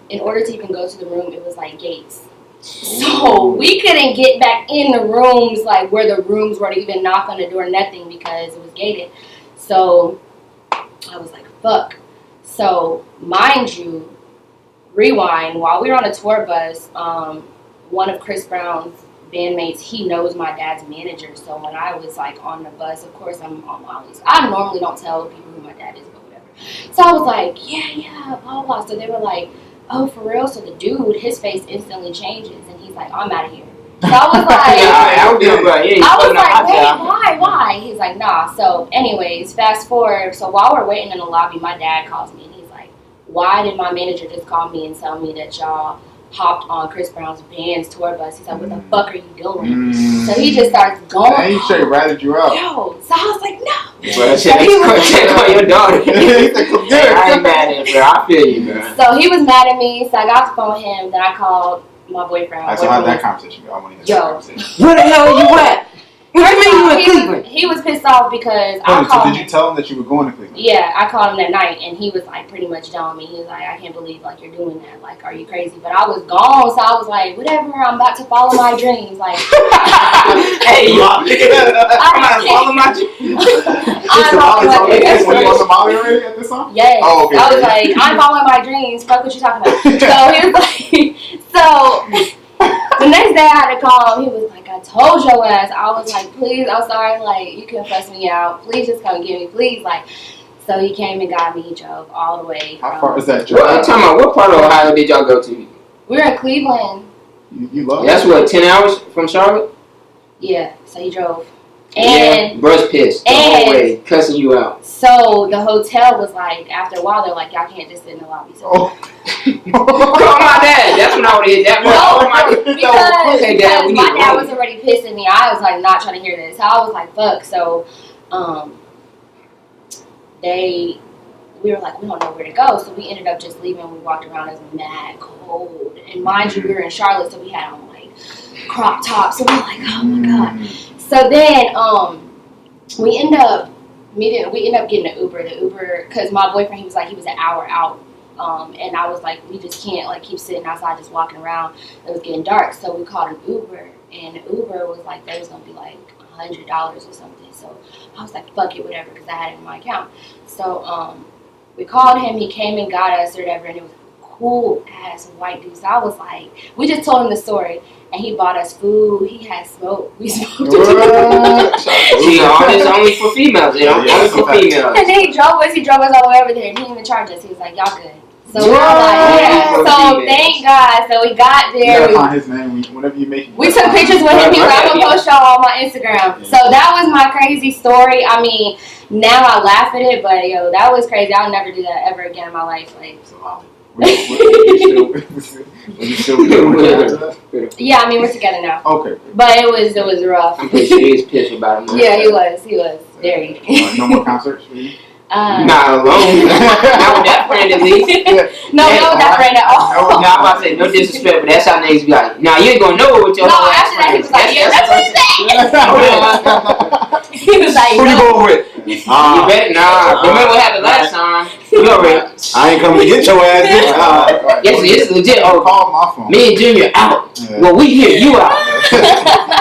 In order to even go to the room, it was like gates. So we couldn't get back in the rooms, like where the rooms were, to even knock on the door, nothing, because it was gated. So I was like, fuck. So mind you, rewind, while we were on a tour bus, one of Chris Brown's bandmates, he knows my dad's manager. So when I was like on the bus, of course I'm on Molly's. I normally don't tell people who my dad is, but whatever. So I was like, yeah, blah, blah. So they were like, oh, for real? So the dude, his face instantly changes, and he's like, I'm out of here. So I was like, why? He's like, nah. So anyways, fast forward. So while we're waiting in the lobby, my dad calls me, and he's like, why did my manager just call me and tell me that y'all hopped on Chris Brown's band's tour bus? He's like, what the fuck are you doing? So he just starts going. And he straight ratted you out. Yo, so I was like, no. Well, check on your daughter. I ain't mad at her. I feel you, man. So he was mad at me. So I got to phone him. Then I called my boyfriend. So how'd that conversation go? I want to hear that conversation. Where the hell are you at? What do you mean you in Cleveland? He was pissed off because I called him. Did you tell him that you were going to Cleveland? Yeah, I called him that night, and he was like pretty much telling me, he was like, I can't believe like you're doing that. Like, are you crazy? But I was gone, so I was like, whatever. I'm about to follow my dreams. Like, hey, I'm about to follow my dreams. When you was a Molly already at this song? Yes. Oh, okay. I was like, I'm following my dreams. Fuck what you talking about. So he was like, so. The next day I had to call him. He was like, I told your ass. I was like, please, I'm sorry. Like, you can fuss me out. Please just come get me. Please. Like, so he came and got me. He drove all the way. How far is that drive? What part of Ohio did y'all go to? We were in Cleveland. You love That's what, 10 hours from Charlotte? Yeah. So he drove. And bruh's pissed the whole way, cussing you out. So the hotel was like, after a while, they're like, y'all can't just sit in the lobby. So call my dad. That's when I would hit that. Because my dad was already pissed at me. I was like not trying to hear this. So I was like, fuck. So we were like, we don't know where to go. So we ended up just leaving. We walked around. It was mad cold. And mind you, we were in Charlotte, so we had on like crop tops. So we're like, oh my god. So then we end up getting an Uber. The Uber, because my boyfriend, he was an hour out. And I was like, we just can't like keep sitting outside just walking around. It was getting dark, so we called an Uber, and the Uber was like, that was gonna be like $100 or something. So I was like, fuck it, whatever, because I had it in my account. So we called him. He came and got us or whatever, and it was a cool ass white dude. So I was like, we just told him the story. And he bought us food. He had smoke. We smoked. See, all this only for females. You know, only for females. And then he drove us all the way over there. He didn't even charge us. He was like, y'all good. So we were like, yeah. So thank God. So we got there. You gotta find his name whenever you make it. We took pictures with him. He was like, I'm gonna post y'all on my Instagram. So that was my crazy story. I mean, now I laugh at it, but yo, that was crazy. I'll never do that ever again in my life. Like. Yeah, I mean we're together now. Okay. But it was rough. I'm pretty sure he's pissed about him. Yeah, he was very. No more concerts for you? Not alone. Not with that friend at least. No, not with that friend at all. No, I'm about to say no disrespect, but that's how niggas be like, nah, you ain't gonna know what your No, after that he was like, yeah, that's what he said. He was like, Who you no. going with? You better remember what happened last time? You already. I ain't coming to get your ass. It's legit. Oh, call my phone. me and Junior out. Yeah. Well, we here, you out.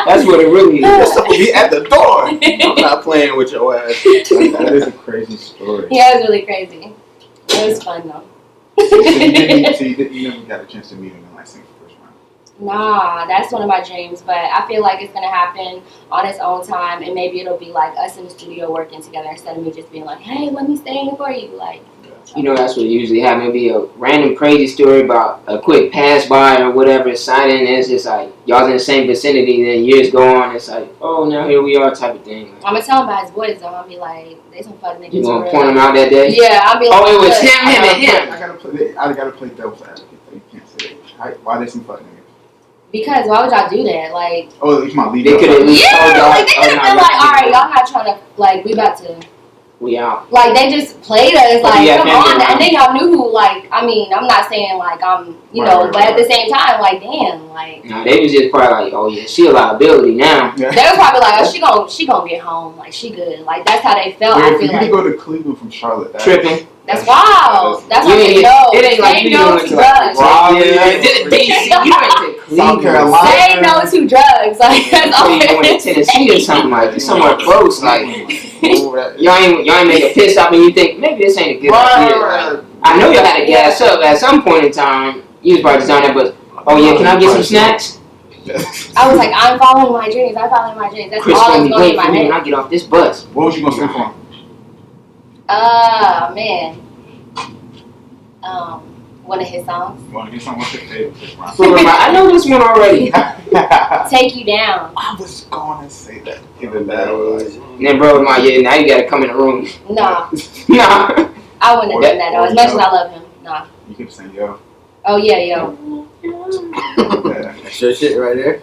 That's what it really is. That's supposed to be at the door. I'm not playing with your ass. That is a crazy story. Yeah, it was really crazy. It was fun though. So you never got a chance to meet him in like Singapore first round? Nah, that's one of my dreams, but I feel like it's gonna happen on its own time, and maybe it'll be like us in the studio working together instead of me just being like, hey, let me stay in for you. Like, you know, that's what usually happens. It'll be a random crazy story about a quick pass by or whatever, signing, and it's just like y'all's in the same vicinity, then years go on, it's like, oh, now here we are type of thing. I'm gonna tell him about his boys though. I'll be like, they some fucking niggas. You gonna point them out that day? Yeah, I'll be like, oh, it was him and him. I gotta play devil's advocate. You can't say that. Why they some fucking niggas? Because why would y'all do that? Like, oh, it's my leader. They could at least like they could have been like, all right, y'all not trying to like, we about to. We out. Like they just played us, like yeah, come on, and then y'all knew who. Like, I mean, I'm not saying like I'm, but at the same time, like damn, like. Nah, they was just probably like, oh yeah, she a liability now. Yeah. They was probably like, oh, she gonna get home, like she good, like that's how they felt. Wait, I feel you like could go to Cleveland from Charlotte. Tripping. That's wild. That's how they know. It ain't like you no doing to like drugs. DC. You went to Cleveland. South Carolina. Say no to drugs. Like that's all. You going to Tennessee or something like somewhere close. Like y'all ain't make a piss stop and you think maybe this ain't a good idea. Like, I know y'all had to gas up at some point in time. You was probably just on that, but oh yeah, can I get some snacks? I was like, I'm following my dreams. I'm following my dreams. That's Chris all told that's me going wait in my for me head. when I get off this bus. What was you gonna say for him? Man. One of his songs. One of his songs. What's your favorite? I know this one already. Take You Down. I was gonna say that. Even that was. And then bro was like, yeah, now you gotta come in the room. Nah. Nah. I wouldn't have done that though. As much as I love him. Nah. You could sing yo. Oh yeah, yo. That's your shit right there.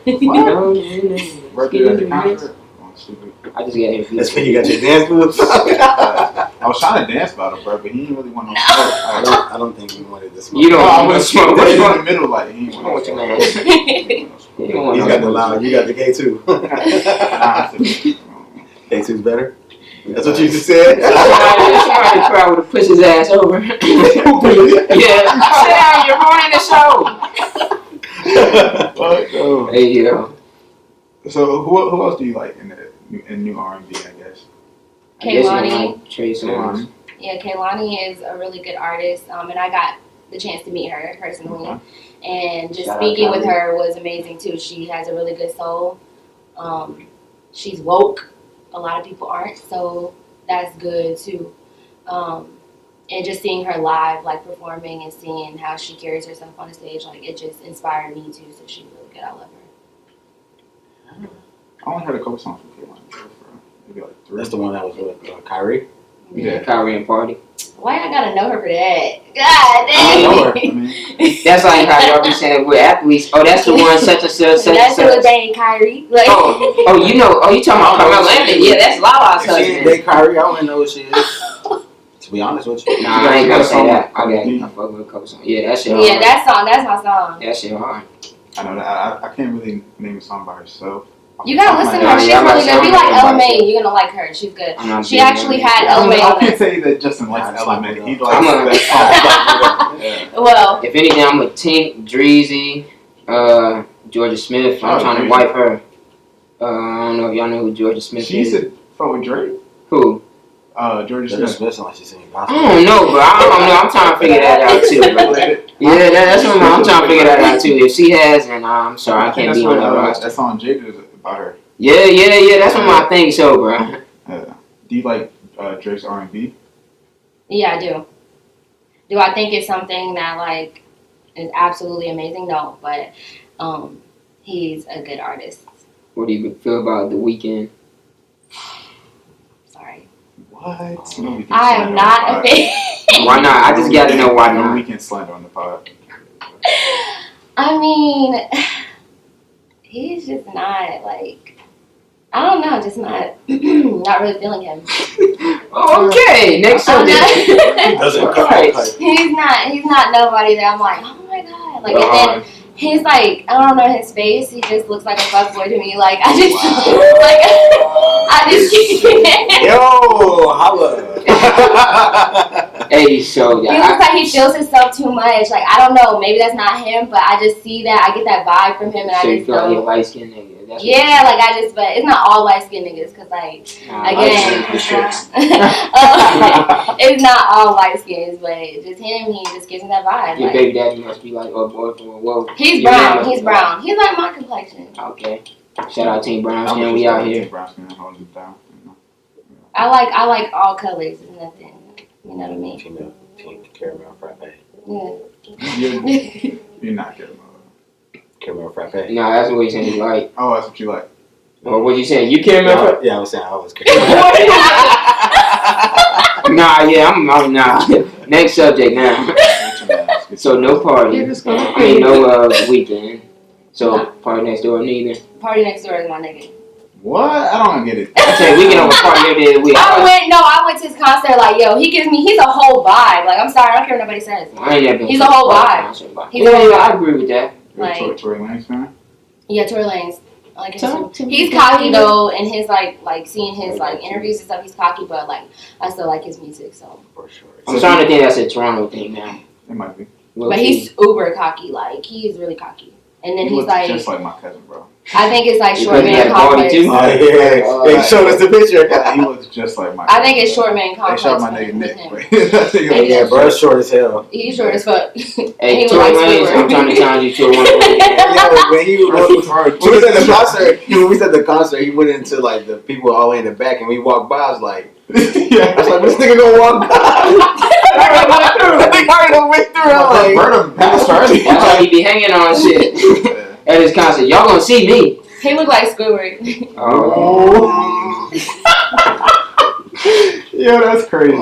Birthday at the concert. Oh, stupid. I just got him. That's when you got your dance moves. I was trying to dance battle, bro, but he didn't really want no smoke. I don't think he wanted to smoke. You don't I want to was smoke. in the middle, like he didn't I want want no your smoke. man. He's got the loud. You got the K2. K2's better. That's what you just said. Somebody crowd would have pushed his ass over. Yeah, sit down. You're ruining the show. Hey yo. So who else do you like in new R&B? I guess. Kaylani. Trey Songz. Yeah, Kaylani is a really good artist, and I got the chance to meet her personally, and just speaking with her was amazing too. She has a really good soul. She's woke. A lot of people aren't, so that's good too. And just seeing her live, like performing and seeing how she carries herself on the stage, like it just inspired me too. So she's really good. I love her. I only heard a couple songs from Kaylani. Maybe like 3. That's the one that was with Kyrie. Yeah, Kyrie and Party. Why I gotta know her for that? God I know her. dang. That's like how y'all be saying we're athletes. Oh, that's the one such and such. That's who dating Kyrie. Like, you know. Oh, you talking about Carmelo Anthony? Yeah, that's Lala's If she husband. date Kyrie, I don't know what she is. To be honest with you. Nah, I ain't gonna say that. I fuck with a couple songs. Yeah, that shit hard. Yeah, that song. That's my song. That shit hard. I know that. I can't really name a song by herself. You gotta listen to her. She's really good. If you like LMA, you're gonna like her. She's good. She actually had LMA I on can't it. say that Justin likes LMA. He likes I'm that song. Well, If anything, I'm with Tink, Dreezy, Georgia Smith. I'm trying to wipe her. I don't know if y'all know who Georgia Smith She used is. to fuck with Drake. Who? Georgia Smith. Like she's singing I don't know, bro. I don't know. I'm trying to figure that out too, bro. Yeah, that's what I'm trying to figure that out too. If she has, then I'm sorry, I can't be on that roster. That song Jada is about her. Yeah. That's what I think so, bro. Do you like Drake's R&B? yeah, I do. Do I think it's something that like is absolutely amazing? No, but he's a good artist. What do you feel about The Weeknd? Sorry, What? I am not a fan. Why not? I just gotta know why No not. Weeknd slander on the pod. I mean, he's just not like. I don't know, just not really feeling him. Okay, next subject. He's not nobody that I'm like, oh my god, like, and then he's like, I don't know his face. He just looks like a fuckboy to me. Like I just Yo, holla. Hey, so he looks like he feels himself too much. Like I don't know, maybe that's not him, but I just see that. I get that vibe from him, and so I you just feel like don't. you're light skinned nigga. That's Yeah, like I just, but it's not all light skinned niggas, cause like again, it's not all light skins, but just him. He just gives me that vibe. Your Like, baby daddy must be like, oh boy, whoa. he's Your brown. mama- He's brown. He's like my complexion. Okay. Shout out Team Brown Skin. We out here. I like all colors. It's nothing. You know what I mean? Female caramel frappe. Yeah. You're not getting Caramel frappe. No, that's what you saying. You like. Oh, that's what you like. Or what you saying? You can't remember? Yeah, I was saying I was caramel. Nah. Next subject now. So no party. I mean no weekend. So party next door neither. Party next door is my nigga. What? I don't get it. I say we can have a party every day of the week. I went to his concert like, yo, he's a whole vibe. Like, I'm sorry, I don't care what nobody says. I ain't never been He's to a whole party vibe. concert. He's a whole Yeah, I vibe. agree with that. You're Like- a Tory Lanez fan? Yeah, Tory Lanez. I like him Talk too. to me. He's cocky though, and his like seeing his like interviews and stuff. He's cocky, but like I still like his music. So, For sure. I'm trying to think that's a Toronto thing now. It might be. We'll but see. he's uber cocky. Like he is really cocky. And then He he's looks like, just like my cousin, bro. I think it's like Your short cousin man had a body complex. too? Oh, yeah. They showed us the picture. He looks just like my I cousin. think it's short man They complex. shot my with nigga Nick. him. But Yeah, bro, it's short as hell. He's short as fuck. Hey, he Tory likes Lanez, Squidward. I'm trying to challenge you to a one. Yeah, when he was hard. when we was at the concert, when we was at the concert, he went into like the people all the way in the back, and we walked by. I was like, Yeah. I was like, this nigga gonna walk by. I think I already went through. I'm like, Burn him past already. That's why he be hanging on shit at his concert. Y'all gonna see me. He looked like Squidward. Oh. Yo, that's crazy.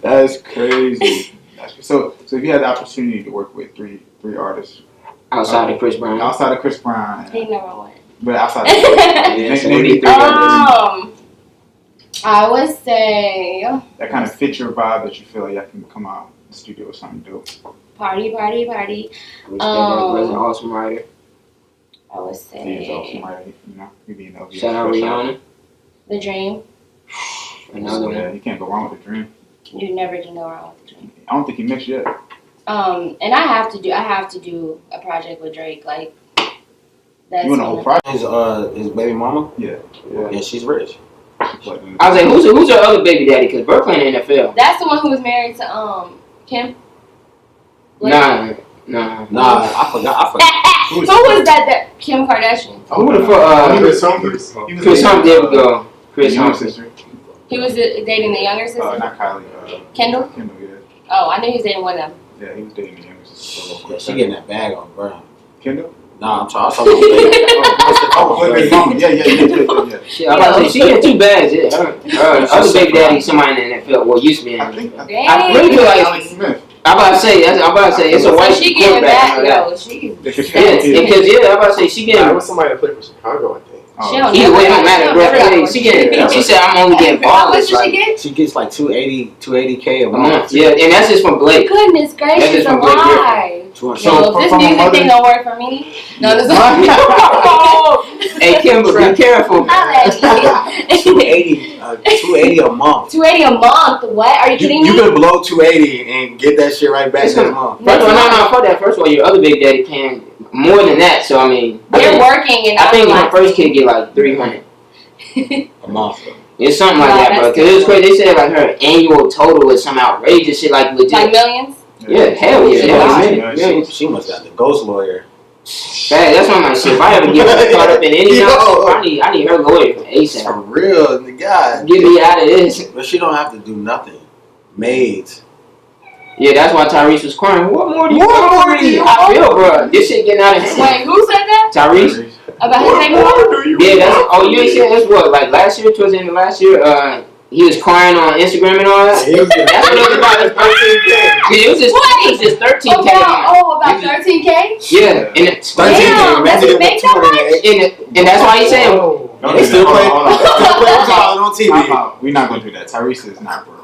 That's crazy. So if you had the opportunity to work with three artists Outside of Chris Brown. outside of Chris Brown, He never won. but outside of Yeah, so we maybe need three artists. I would say that kind of fit your vibe that you feel like I can come out the studio with something dope. party. Respect that was an awesome writer. I would He is also say my, you being LV. Shout out Rihanna. The Dream. Another Yeah, one. you can't go wrong with the Dream. You never do no wrong with the Dream. I don't think he mixed yet. And I have to do a project with Drake. Like that's You want a whole project? his baby mama. Yeah. Yeah, she's rich. I was like, who's your other baby daddy? Because Burke playing in the NFL. That's the one who was married to Kim. Nah. I forgot. Who was that? Kim Kardashian. Who the fuck? Chris Humphries. Chris Humphrey. There we go. Chris Younger Humphrey. sister. He was dating the younger sister. Not Kylie. Kendall. Kendall, yeah. Oh, I knew he was dating one of them. Yeah, he was dating the younger sister. Yeah, she getting that bag on, bro. Kendall? Nah, I'm talking about Oh, wait, mama. Yeah. Shit, I'm about to say, she had 2 bags. Yeah. Other baby daddy, somebody in the NFL. Well, used to be in I the think I really feel like Alex Smith. I'm about to say it's a So white she getting quarterback. that, yo. She. Yeah, because I'm about to say she Yeah, I getting. was somebody that played for Chicago, I think. She don't Either way, it don't never matter, got- bro. she don't never She got- said I'm only getting How much ballers. did she Like, get? She gets like 280K a a month. month. Yeah, and that's just from Blake. Goodness That's gracious just from Blake alive. So, So if this from a music mother- thing don't work for me, no, this hey, Kimber, be careful. Holla at me. 280 a month. 280 a month. What? Are you kidding You me? could blow 280 and get that shit right back It's next gonna- month. First of all, no, fuck that. First of all, your other big daddy paying more than that. So I mean, They're working, and I think my like, first kid get like 300. A month. It's something like Wow, that, bro. that's Because it was good. crazy. They said like her annual total was some outrageous shit, like legit. like millions. Yeah, hell yeah. Yeah, She must have the ghost lawyer. Hey, that's what I'm like. Shit, if I ever get caught up in any Yo. nonsense, I need her lawyer For ASAP. real, God. Get me out of this. But she don't have to do nothing. Maids. Yeah, that's why Tyrese was crying. What more do you What want more from do me? you I want? feel, bro. This shit getting out of hand. Wait, who said that? Tyrese? About his baby? Yeah, that's. Oh, you ain't seen this? What? Like last year, towards the end of last year, he was crying on Instagram and all that. He was getting That's what it was about. His birthday. Yeah, it was just 13K. About 13K? Yeah, and it, 13K. Damn, does he make that much? and that's why he said. They still play. Hold on. Still play Child on Time TV. out. We're not gonna do that. Tyrese is not broke.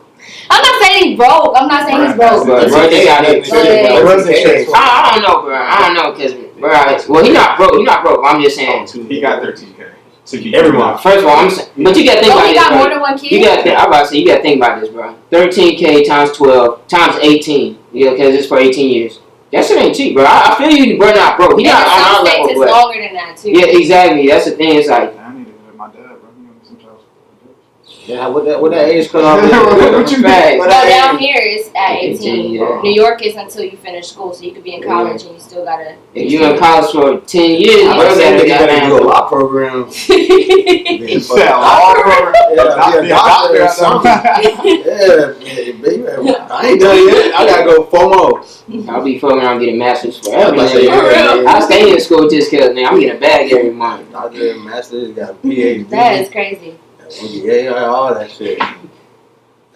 I'm not saying he's broke. I'm not saying he's broke. Bro, they got it. Yeah. I don't know, bro. I don't know, cause bro, well, he not broke. He not broke. I'm just saying. He got 13K. So he Every month. First of all, I'm saying, but you gotta think So about he this, got bro. more than one kid? You gotta think. I'm about to say you gotta think about this, bro. 13K times 12 times 18. Yeah, because it's for 18 years. That shit ain't cheap, bro. I feel you, bro. Not broke. He And not in on some our states level, it's but longer than that, too. yeah, exactly. That's the thing. It's like. I need to get my dad, bro. He gonna get some child support. Yeah, what that age cut off? What you Facts. Well, down here it's at 18, 18. yeah. New York is until you finish school, so you could be in college and you still gotta. If you in college for 10 years, I bro, was saying that you better goddamn- do a law program. He said all program. Be a doctor or something. Yeah, baby. I ain't done yet. I gotta go 4 more. I'll be fucking around getting masters forever. I say, Man. For real. I stay in school just cause, man, I'm getting a bag every month. Doctor, master's, got a PhD. That is crazy. Yeah, all that shit. I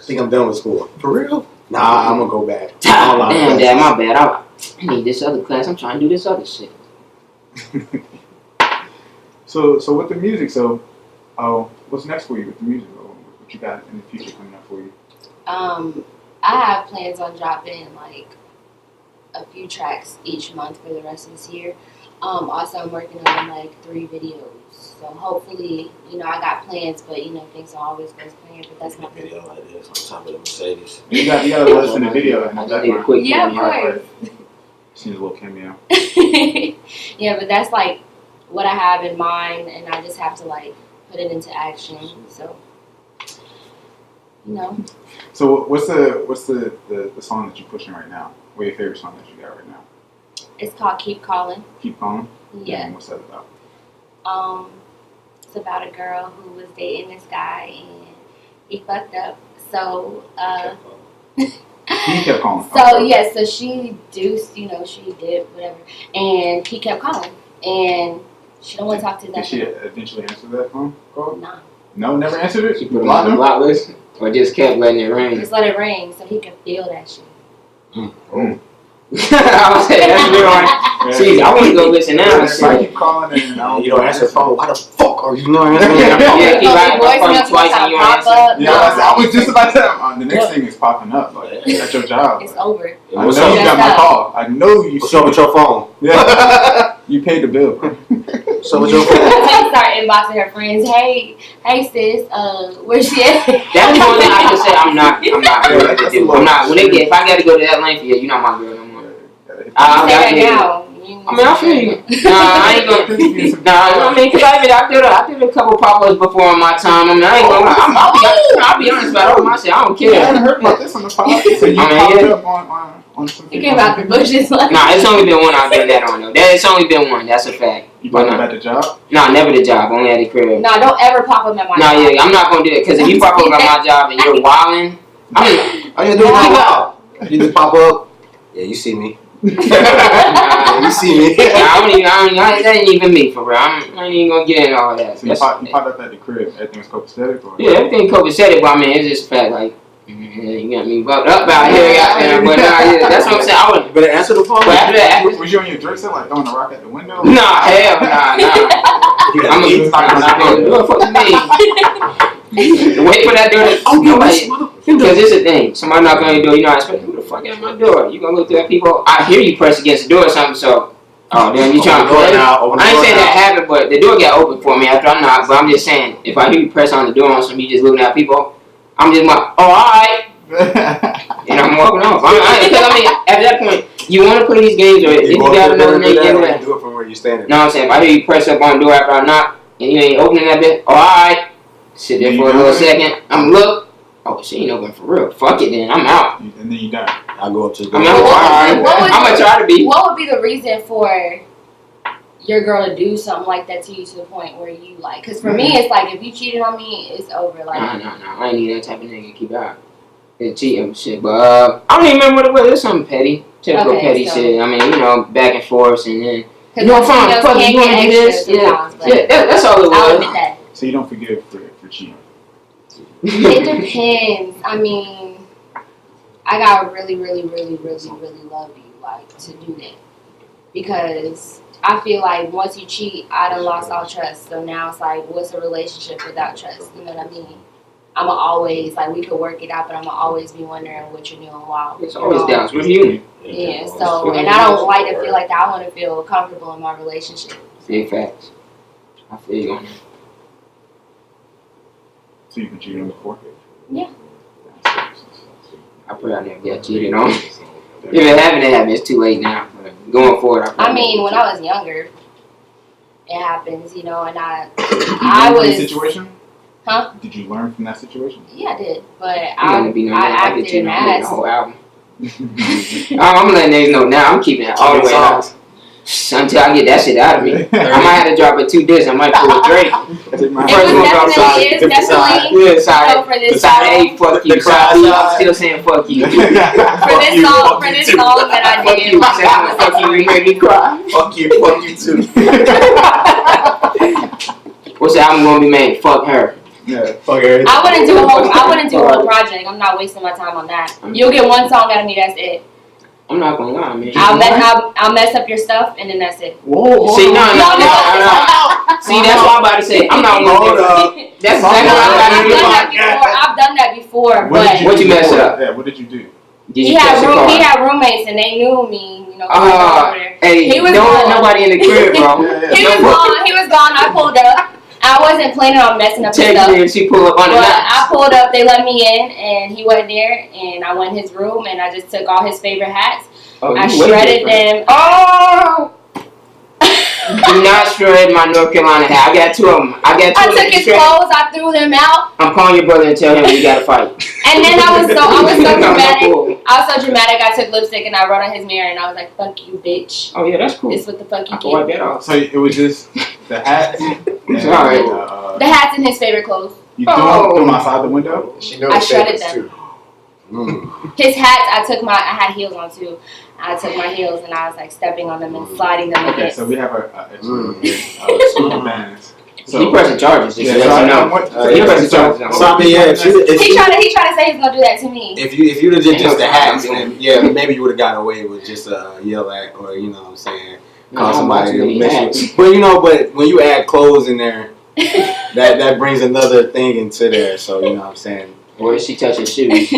think I'm done with school. For real? Nah, I'm gonna go back. Damn, Dad, my bad. I need this other class. I'm trying to do this other shit. So with the music, what's next for you with the music? Or what you got in the future coming up for you? I have plans on dropping like a few tracks each month for the rest of this year. Also, I'm working on like 3 videos. So hopefully, I got plans, but things don't always go as planned. But that's my Video like this on top of the Mercedes. You gotta let us in the video. I just need a quick Yeah, cameo. of course. Seen a little cameo. Yeah, but that's like what I have in mind, and I just have to like put it into action. So, So what's the song that you're pushing right now? What your favorite song that you got right now? it's called Keep Calling. Keep Calling? Yeah. And what's that about? It's about a girl who was dating this guy, and he fucked up. So, He kept calling. So yeah, so she deuced, she did whatever, and he kept calling, and she don't want to talk to Did that. she eventually answer that phone call? Nah, No, never answered it? She put him on the block list or just kept letting it ring. just let it ring so he could feel that shit. I was saying, that's real. See, I want to go listen now. If I keep calling and You don't answer the phone. Why the fuck are you not answering? Yeah, keep Voicemail calling just twice gotta and you don't pop answer. up. Yeah, I was just about to. The next thing is popping up. Like, at your job. It's over. I What's know up? you got my call. I know you. What's up with your phone? Yeah. You paid the bill. What's up with your phone? She start inboxing her friends. Hey sis, where's she at? That's the one thing I can say. I'm not Yeah, good that's to a do. little I'm not. When they serious. if I got to go to that length, yeah, you're not my girl no more. Say I that feel you. now. I mean, I feel you. Nah, I ain't gonna. Nah, I mean, cause I did a couple pop-ups before on my time. I mean, I ain't gonna. I'll be honest about it. My shit, I don't Yeah, I care. hadn't heard about this on the podcast. So you I mean, popped yeah. up on some. You came out the bushes like. Nah, it's only been one I've done that on though. It's only been one. That's a fact. You But popped up nah, at the job? nah, never the job. Only at the crib. No, don't ever pop up at my Nah, job. yeah, I'm not gonna do that. Cause if you pop up at my job and you're wilding, I'm. All you do is wow. You just pop up. Yeah, you see me. Yeah, you see me. That ain't even me for real. I ain't even gonna get into all that. So you popped up at the crib. Everything was copacetic? Or? Yeah, everything COVID said it, but I mean, it's just a fact. Like, you got me bucked up out here, goddamn. But yeah, that's what I'm saying. I would. You better answer the phone. But after that, Was you on your drink set, like throwing a rock at the window? nah, hell, nah. I'm gonna knock on the door. Fuck you mean? Wait for that door to nobody. Because it's a thing. Somebody knock on your door, you know, I expect who the fuck at my door? You gonna look through that people? I hear you press against the door or something, so then you trying to play. I ain't saying that happened, but the door got open for me after I knocked. But I'm just saying, if I hear you press on the door on some, you just looking at people, I'm just like, oh, alright. And I'm walking off. Because I mean, at that point, you want to play these games, or if you got another name, do it from where you standing. No, I'm saying, if I hear you press up on the door after I knock, and you ain't opening that bit, alright. Sit there for a little second. I'm look. Oh, she ain't open for real. Fuck it then. I'm out. And then you done. I'll go up to the door. I'm gonna try to be. What would be the reason for your girl to do something like that to you to the point where you like? Because for me, it's like if you cheated on me, it's over. Like, no. I ain't need that type of nigga. Keep out. It's cheating shit. But I don't even remember what it was. It was something petty. Typical petty shit. I mean, you know, back and forth, and then you know, fine. Fuck it. You want to do this? Yeah. That's all it was. I'll admit that. So you don't forgive for cheating. It depends. I mean, I gotta really love you, like, to do that. Because I feel like once you cheat, I done lost all trust. So now it's like, what's a relationship without trust? You know what I mean? I'ma always, like, we could work it out, but I'ma always be wondering what you're doing while. It's always down with you. Yeah, so, and I don't like to feel like that. I want to feel comfortable in my relationship. Big facts. I feel you on that. So you've been cheated on before? Yeah. I pray I never get cheated on. If it happened, it's too late now. But going forward, I mean, when I was younger, it happens, you know, and I was. Did you learn from the situation? Huh? Did you learn from that situation? Yeah, I did, but I acted an ass. The whole album. I'm letting niggas know now. I'm keeping it all the way out. Until I get that shit out of me. I might have to drop it 2 discs. I might pull a Drake. It was definitely side A, fuck you. Side B, I'm still saying fuck you. for this song that I did. Fuck you, you made me cry. Fuck you too. What's the album gonna be made? Fuck her. Yeah, fuck her. I wouldn't do a whole project. I'm not wasting my time on that. You'll get one song out of me. That's it. I'm not gonna lie, man. I'll mess up your stuff, and then that's it. Whoa. See, no. See, that's what I'm about to say. I'm not gonna do it. That's exactly what I'm about to do. I've done that before. But what you mess up? Yeah, what did you do? He had roommates, and they knew me. You know. Hey, don't let nobody in the crib, bro. He was gone. I pulled up. I wasn't planning on messing up his stuff. And she pulled up on the I pulled up, they let me in, and he wasn't there, and I went in his room, and I just took all his favorite hats. I shredded them. Oh! Do not shred my North Carolina hat. I got 2 of them. I took his clothes, I threw them out. I'm calling your brother and tell him we gotta fight. And then I was so dramatic. I was so dramatic, I took lipstick and I wrote on his mirror, and I was like, fuck you, bitch. Oh, yeah, that's cool. This what the fuck you I can wipe that off. So it was just the hats? Alright. The hats and his favorite clothes. You threw them outside the window? I shredded them. His hats, I had heels on too. I took my heels and I was like stepping on them and sliding them against. So we have a school bands. So he pressing charges. He pressing charges. So I mean, yeah, he tried to say he's gonna do that to me. If you'd have did just the hats, then yeah, maybe you would have got away with just a yell at, or you know what I'm saying, call somebody to mess with. But you know, but when you add clothes in there, that brings another thing into there. So you know what I'm saying. Or is she touching shoes?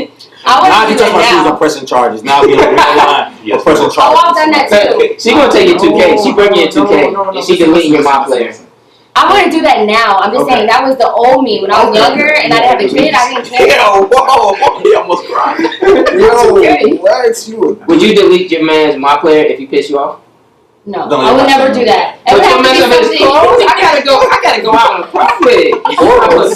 Now you touch my shoes, I'm pressing charges. Now we on the line, I'm pressing charges. Oh, I've done that too. She gonna take it 2K. She bring you in 2K, and she deleting your my player. I wouldn't do that now. I'm just saying that was the old me when I was younger and I didn't have a kid. I didn't care. Yo, whoa, he almost cried. Yo, what? You? Would you delete your man's my player if he piss you off? No, I would never do that. But you mess up his clothes. I gotta go out and profit.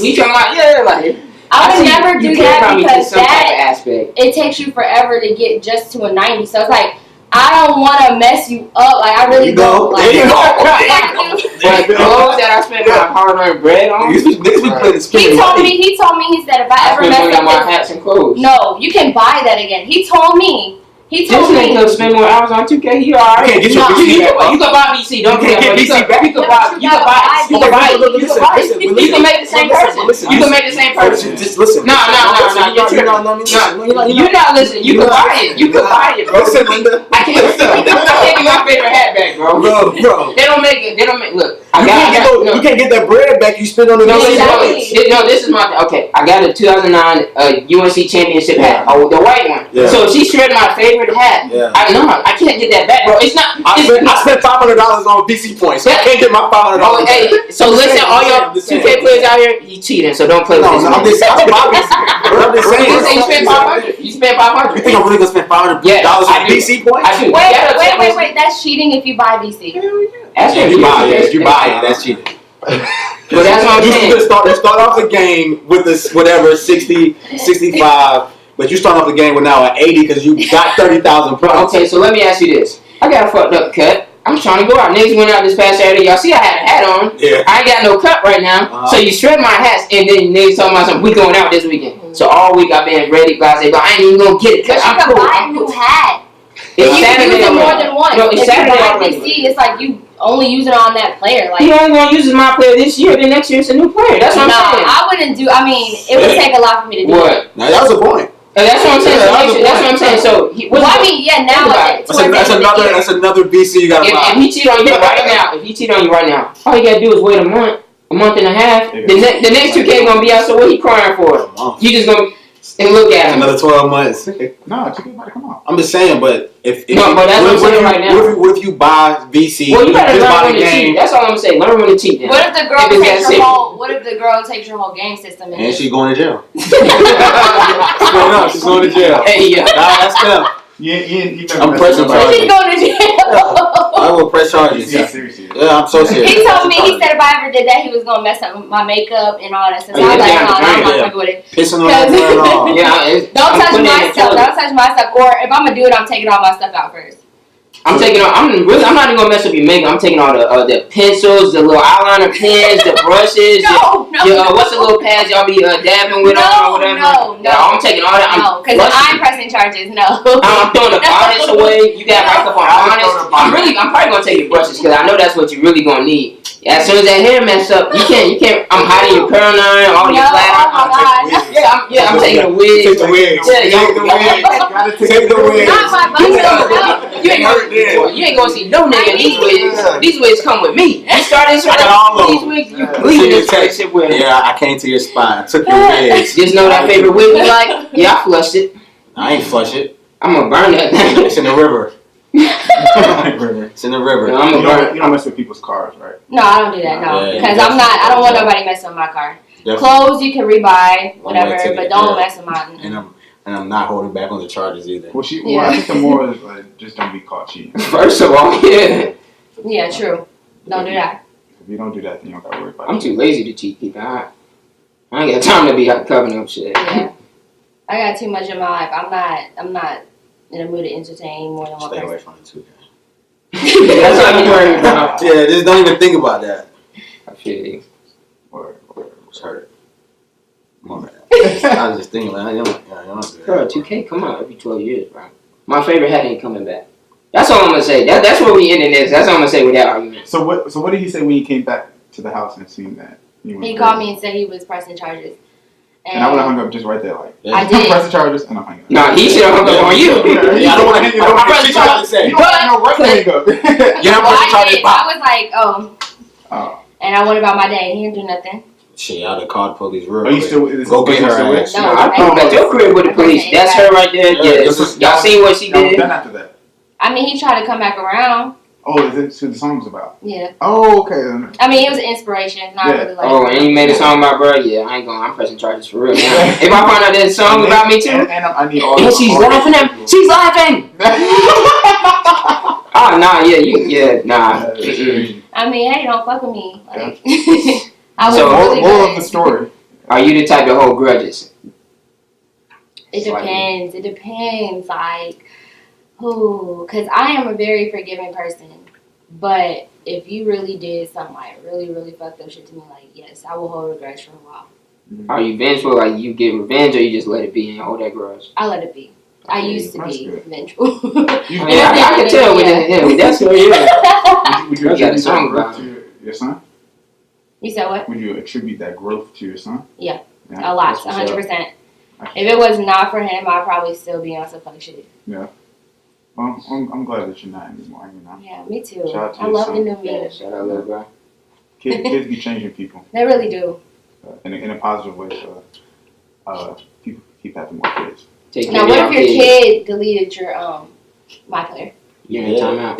He come out, like. I would never do that because that it takes you forever to get just to a 90. So it's like, I don't want to mess you up. Like, I really don't. Like, there you go. But clothes that I spent my hard-earned bread on. He told me, he said, if I ever mess up my hats and clothes. No, you can buy that again. He told me. This nigga spend more hours on 2K. He alright. You can buy VC. Don't get VC back. You can buy. You can make the same person. You can make the same person. Just listen. No. You're not listening. You can buy it. You can buy it, bro. Listen, Linda. I can't get my favorite hat back, bro. Bro. They don't make look. You can't get that bread back you spent on the this is my okay. I got a 2009 UNC championship hat. Oh, the white one. Yeah. So she shredded my favorite hat. Yeah. I can't get that back, bro. It's not. I spent $500 on BC points. So I can't get my $500. Oh, hey. So listen, all y'all 2K players out here, you cheating. So don't play with this. I'm just saying. You spent 500. You spent 500. You think I'm really gonna spend $500 on BC points? I do. Wait. That's cheating if you buy BC. That's if you buy it, that's cheating. But that's what I'm saying. You start off the game with this whatever 60, 65, but you start off the game with now an 80 because you got 30,000 points. Okay, so let me ask you this: I got a fucked up cut. I'm trying to go out. Niggas went out this past Saturday. Y'all see I had a hat on. Yeah. I ain't got no cut right now. So you shred my hats and then niggas talking about something. We going out this weekend. So all week I've been ready, but I ain't even gonna get it. But you can buy a new hat. It's Saturday. You can use it more than once. No, it's Saturday. It's like you only use it on that player. Like, he only gonna use my player this year. Then next year it's a new player. That's what I'm saying. I wouldn't do. I mean, it would take a lot for me to do. What? Now that was a point. That's what I'm saying. That's what I'm saying. So, now that's another BC you gotta buy. If he cheat on you right now, all you gotta do is wait a month and a half. The next 2K gonna be out. So what he crying for? You just gonna look at him. Another 12 months. No, 2K might come out. I'm just saying, but if but that's what I'm saying right now. What if you buy VC? Well, you gotta learn when to cheat. That's all I'm saying. Learn when to cheat. Then. What if the girl takes your whole game system and she's going to jail? She's going to jail. Hey, yeah. Nah, that's tough. I'm pressing charges. She's going to jail. I will press charges. Yeah, seriously. Yeah, I'm so serious. He told me, he said if I ever did that, he was going to mess up my makeup and all that stuff. So I was like, no, I'm not fucking with it. Pissing on that. Don't touch my stuff. Don't touch my stuff. Or if I'm going to do it, I'm taking all my stuff out first. I'm not even gonna mess up your makeup. I'm taking all the pencils, the little eyeliner pens, the brushes. What's the little pads y'all be dabbing with or whatever? No. I'm taking all that. Because I'm pressing charges. No. I'm throwing the varnish away. You got right up on varnish. I'm probably gonna take your brushes because I know that's what you really gonna need. As soon as that hair mess up, you can't. I'm hiding your curl line, all your flat. Oh my God. I'm taking the wig. Take the wig. Take the wig. Not my button. You ain't gonna see no nigga in these wigs. These wigs come with me. You started these wigs, you leave this shit with me. Yeah, I came to your spot. I took your wigs. Just know that favorite wig you like? Yeah, I flushed it. I ain't flush it. I'm gonna burn that thing. It's in the river. It's in the river. No, you don't mess with people's cars, right? No, I don't do that. No, because I don't want nobody messing with my car. Clothes you can rebuy, whatever, but don't mess with mine. And I'm not holding back on the charges either. Well, I think the moral is just don't be caught cheating. First of all, yeah. Yeah, true. Don't do that. If you don't do that, then you don't gotta worry about it. I'm too lazy to cheat people. I ain't got time to be covering up shit. Yeah. I got too much in my life. I'm not in a mood to entertain more than one person. Stay away from it too. That's all you worry about. Yeah, just don't even think about that. I feel you. What's hurt? I was just thinking, man. Bro, 2K come out every 12 years, bro. My favorite hat ain't coming back. That's all I'm gonna say. That's where we ending this. That's all I'm gonna say with that argument. So what did he say when he came back to the house and seen that? He called me and said he was pressing charges. And I would have hung up just right there, like I did. Press the charges and I'm hanging up. Nah, he should have hung up on you. I don't want to hang up. I'm pressing charges. You don't have no right to hang up. I was like, oh. And I went about my day. He didn't do nothing. Shit, I'd have called police real quick. Are you still go get her ass? No, I pulled at your crib with the police. That's her right there. Yeah, y'all seen what she did? Done after that. I mean, he tried to come back around. Oh, is it who the song's about? Yeah. Oh, okay. I mean, it was an inspiration. Not really like. Oh, and you made a song about bro? Yeah, I'm pressing charges for real. Now. If I find out there's a song about me too, and I need all. And she's laughing at me. She's laughing. Oh nah, nah. I mean, hey, don't fuck with me. Like, moral of the story. Are you the type to hold grudges? It depends. It depends. Like, because I am a very forgiving person. But if you really did something like really, really fucked up shit to me, like, yes, I will hold a grudge for a while. Mm-hmm. Are you vengeful? Like, you get revenge, or you just let it be and hold that grudge? I let it be. I used to be vengeful. I can tell with that. Yeah, that's what you Would you attribute that growth to your son? You said what? Would you attribute that growth to your son? Yeah. A lot. 100%. If it was not for him, I'd probably still be on some fuck shit. Yeah. Well, I'm glad that you're not anymore. You know. Yeah, me too. Shout out to I your love son. the new me. Yeah, shout out, little bro. Kids be changing people They really do. in a positive way. So people keep having more kids. Take Now, what if your kid deleted your My Player? You're in timeout.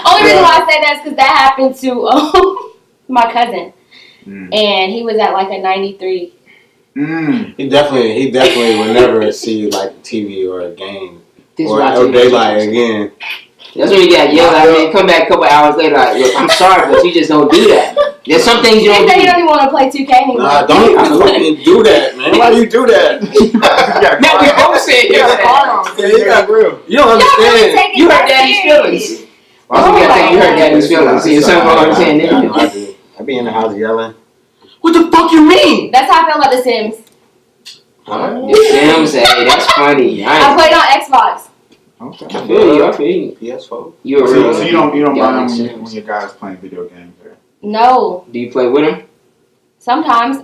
Only reason why I say that is because that happened to my cousin, and he was at like a 93. He definitely would never see like TV or a game or daylight again. That's when you got yelled at me. Come back a couple hours later, like, look, I'm sorry, but you just don't do that. There's some things you don't do. He don't even want to play 2K anymore. Nah, don't fucking do that, man. Why you do that? Now we both said you got real. You don't understand. You hurt daddy's feelings. You hurt daddy's feelings. See, something wrong with saying that. I be in the house yelling. What the fuck you mean? That's how I feel about The Sims. The Sims, hey, that's funny. I played on Xbox. Okay. I feel you. PS4. You a real. So you don't mind when your guys playing video games? Or? No. Do you play with them? Sometimes,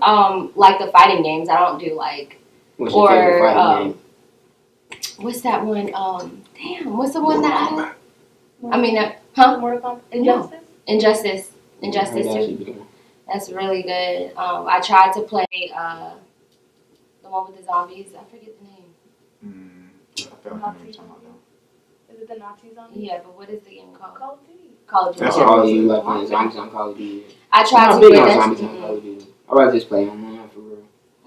like the fighting games, I don't do like. What's your favorite fighting game? What's that one? Damn, what's the one that I mean, huh? Mortal Kombat. Injustice. Injustice 2. That's really good. I tried to play the one with the zombies. I forget the name. I feel like I know what you're talking about. Is it the Nazi zombie? Yeah, but what is the game called? Call of Duty. Call of Duty. That's all you like playing zombies on Call of Duty. I tried I'm to, big but on that's zombies on Call of Duty. I'd rather just play online for real.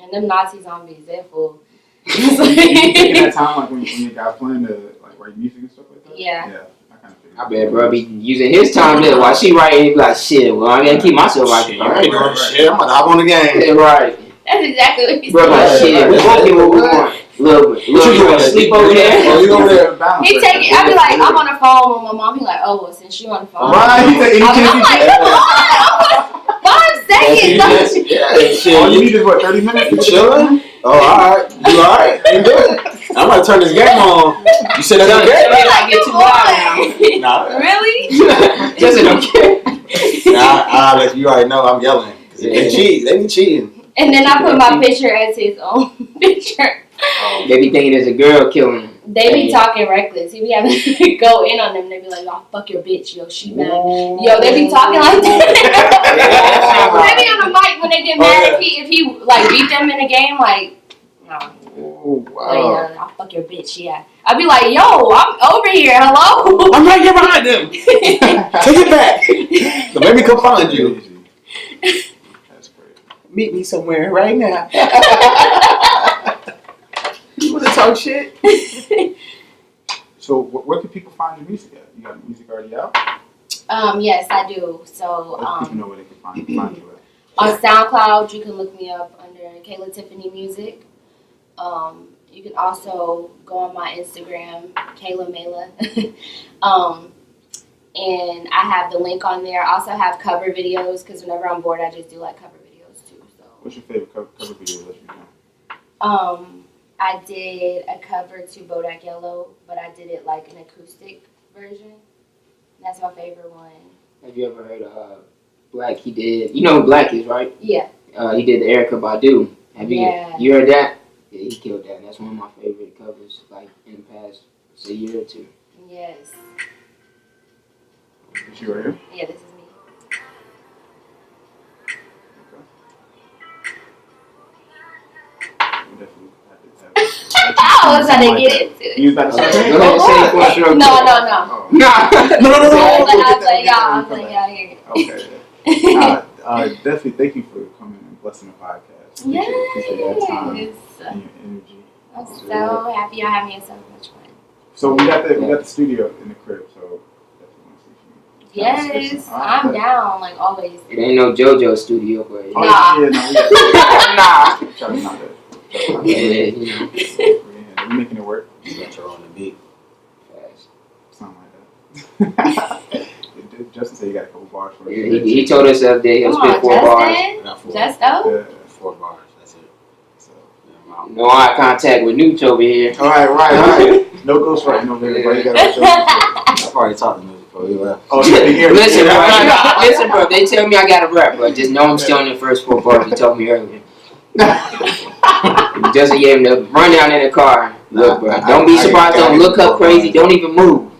and them Nazi zombies, they're full. You taking that time like when you guys playing to like write music and stuff like that? Yeah. Yeah, I kind of figured. I bet bro be using his time there while she writing. He be like, shit, well I gotta keep myself right. I ain't doing shit. I'm about to hop on the game. Yeah, right. That's exactly what he Bro, said. like shit, we both get what we want. Look, you want to sleep over there? Oh, you over there? He take it. I be like, I'm on the phone with my mom. He like, oh, well, since you on the phone. Right, he take it. I'm like, come on. 5 seconds. All you need is what, 30 minutes? You chilling? Oh, alright. You alright? You good? I'm about to turn this game on. You said that's okay? Like, get too loud now. Nah. Really? Just don't care. Nah, like you already know I'm yelling. They cheat. They be cheating. And then I put my picture as his own picture. They be thinking there's a girl killing him. They be talking reckless. He be having to go in on them. They be like, "Yo, fuck your bitch. Yo, she mad. Yo," they be talking like that. They be on the mic when they get mad. If he like beat them in a game, like, no. Like, I'll fuck your bitch. Yeah. I be like, yo, I'm over here. Hello. I'm right here behind them. Take it back. So let me come find you. That's crazy. Meet me somewhere right now. You want to talk shit? So where can people find your music at? You got music already out? Yes, I do. So, Let people know where they can find you at. on SoundCloud, you can look me up under Kayla Tiffany Music. You can also go on my Instagram, Kayla Mela. And I have the link on there. I also have cover videos because whenever I'm bored, I just do like cover videos too. So. What's your favorite cover video that you've done? I did a cover to Bodak Yellow, but I did it like an acoustic version. That's my favorite one. Have you ever heard of Black? He did. You know who Black is, right? Yeah. He did the Erykah Badu. Have you? Yeah. You heard that? Yeah, he killed that. That's one of my favorite covers, like in the past, say, year or two. Yes. Is she right here? Yeah, this is me. We definitely have to have I was trying to get into it. You was about to say Go that? ahead and say it for us real quick. No. Oh. Nah. No. I was like, y'all, here. Okay. Definitely thank you for coming and blessing the podcast. Appreciate your time and your energy. I'm so happy y'all having me. It's so much fun. So we got the studio in the crib, so definitely want to see you. Yes, I'm down, like always. It ain't no JOJO studio, but Oh, Nah. yeah, no, nah. Try to not that. Yeah, you know. We're making it work. Metro on the beat. Something like that. Justin said you got a couple bars for Yeah, it. he told us the other day he'll Come spit on, 4 bars. I got 4. Just oh. Yeah. 4 bars. That's it. So. No eye contact with Nooch over here. All right. No ghostwriting over there, bro. You gotta I've already talked to him before we left. Oh, yeah, here. Listen, bro. They tell me I got to rap, bro. Just know I'm still in the first 4 bars you told me earlier. Justin gave him the rundown in the car. Look, bro. Don't be surprised. Don't look up crazy. Don't even move.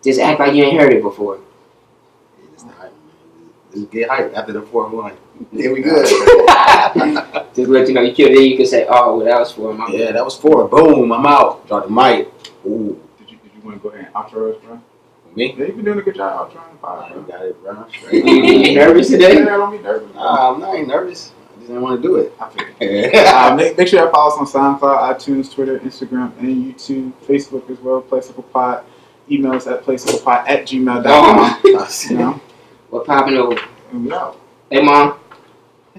Just act like you ain't heard it before. Just get hyped after the 4-1. Yeah, we good. Just let you know you killed it. You can say, "Oh, well, that was 4." Yeah, that was 4. Boom, I'm out. Drop the mic. Ooh. Did you want to go ahead and outro us, bro? Me? Yeah, you've been doing a good job outroing the pod, You bro. got it, bro. You nervous today? Yeah, don't be nervous. I'm not even nervous. I just didn't want to do it. I feel make sure you follow us on SoundCloud, iTunes, Twitter, Instagram, and YouTube, Facebook as well. Playazcirclepod. Email us at playazcirclepod@gmail.com. You know, What popping over? and we out. Hey, Mom.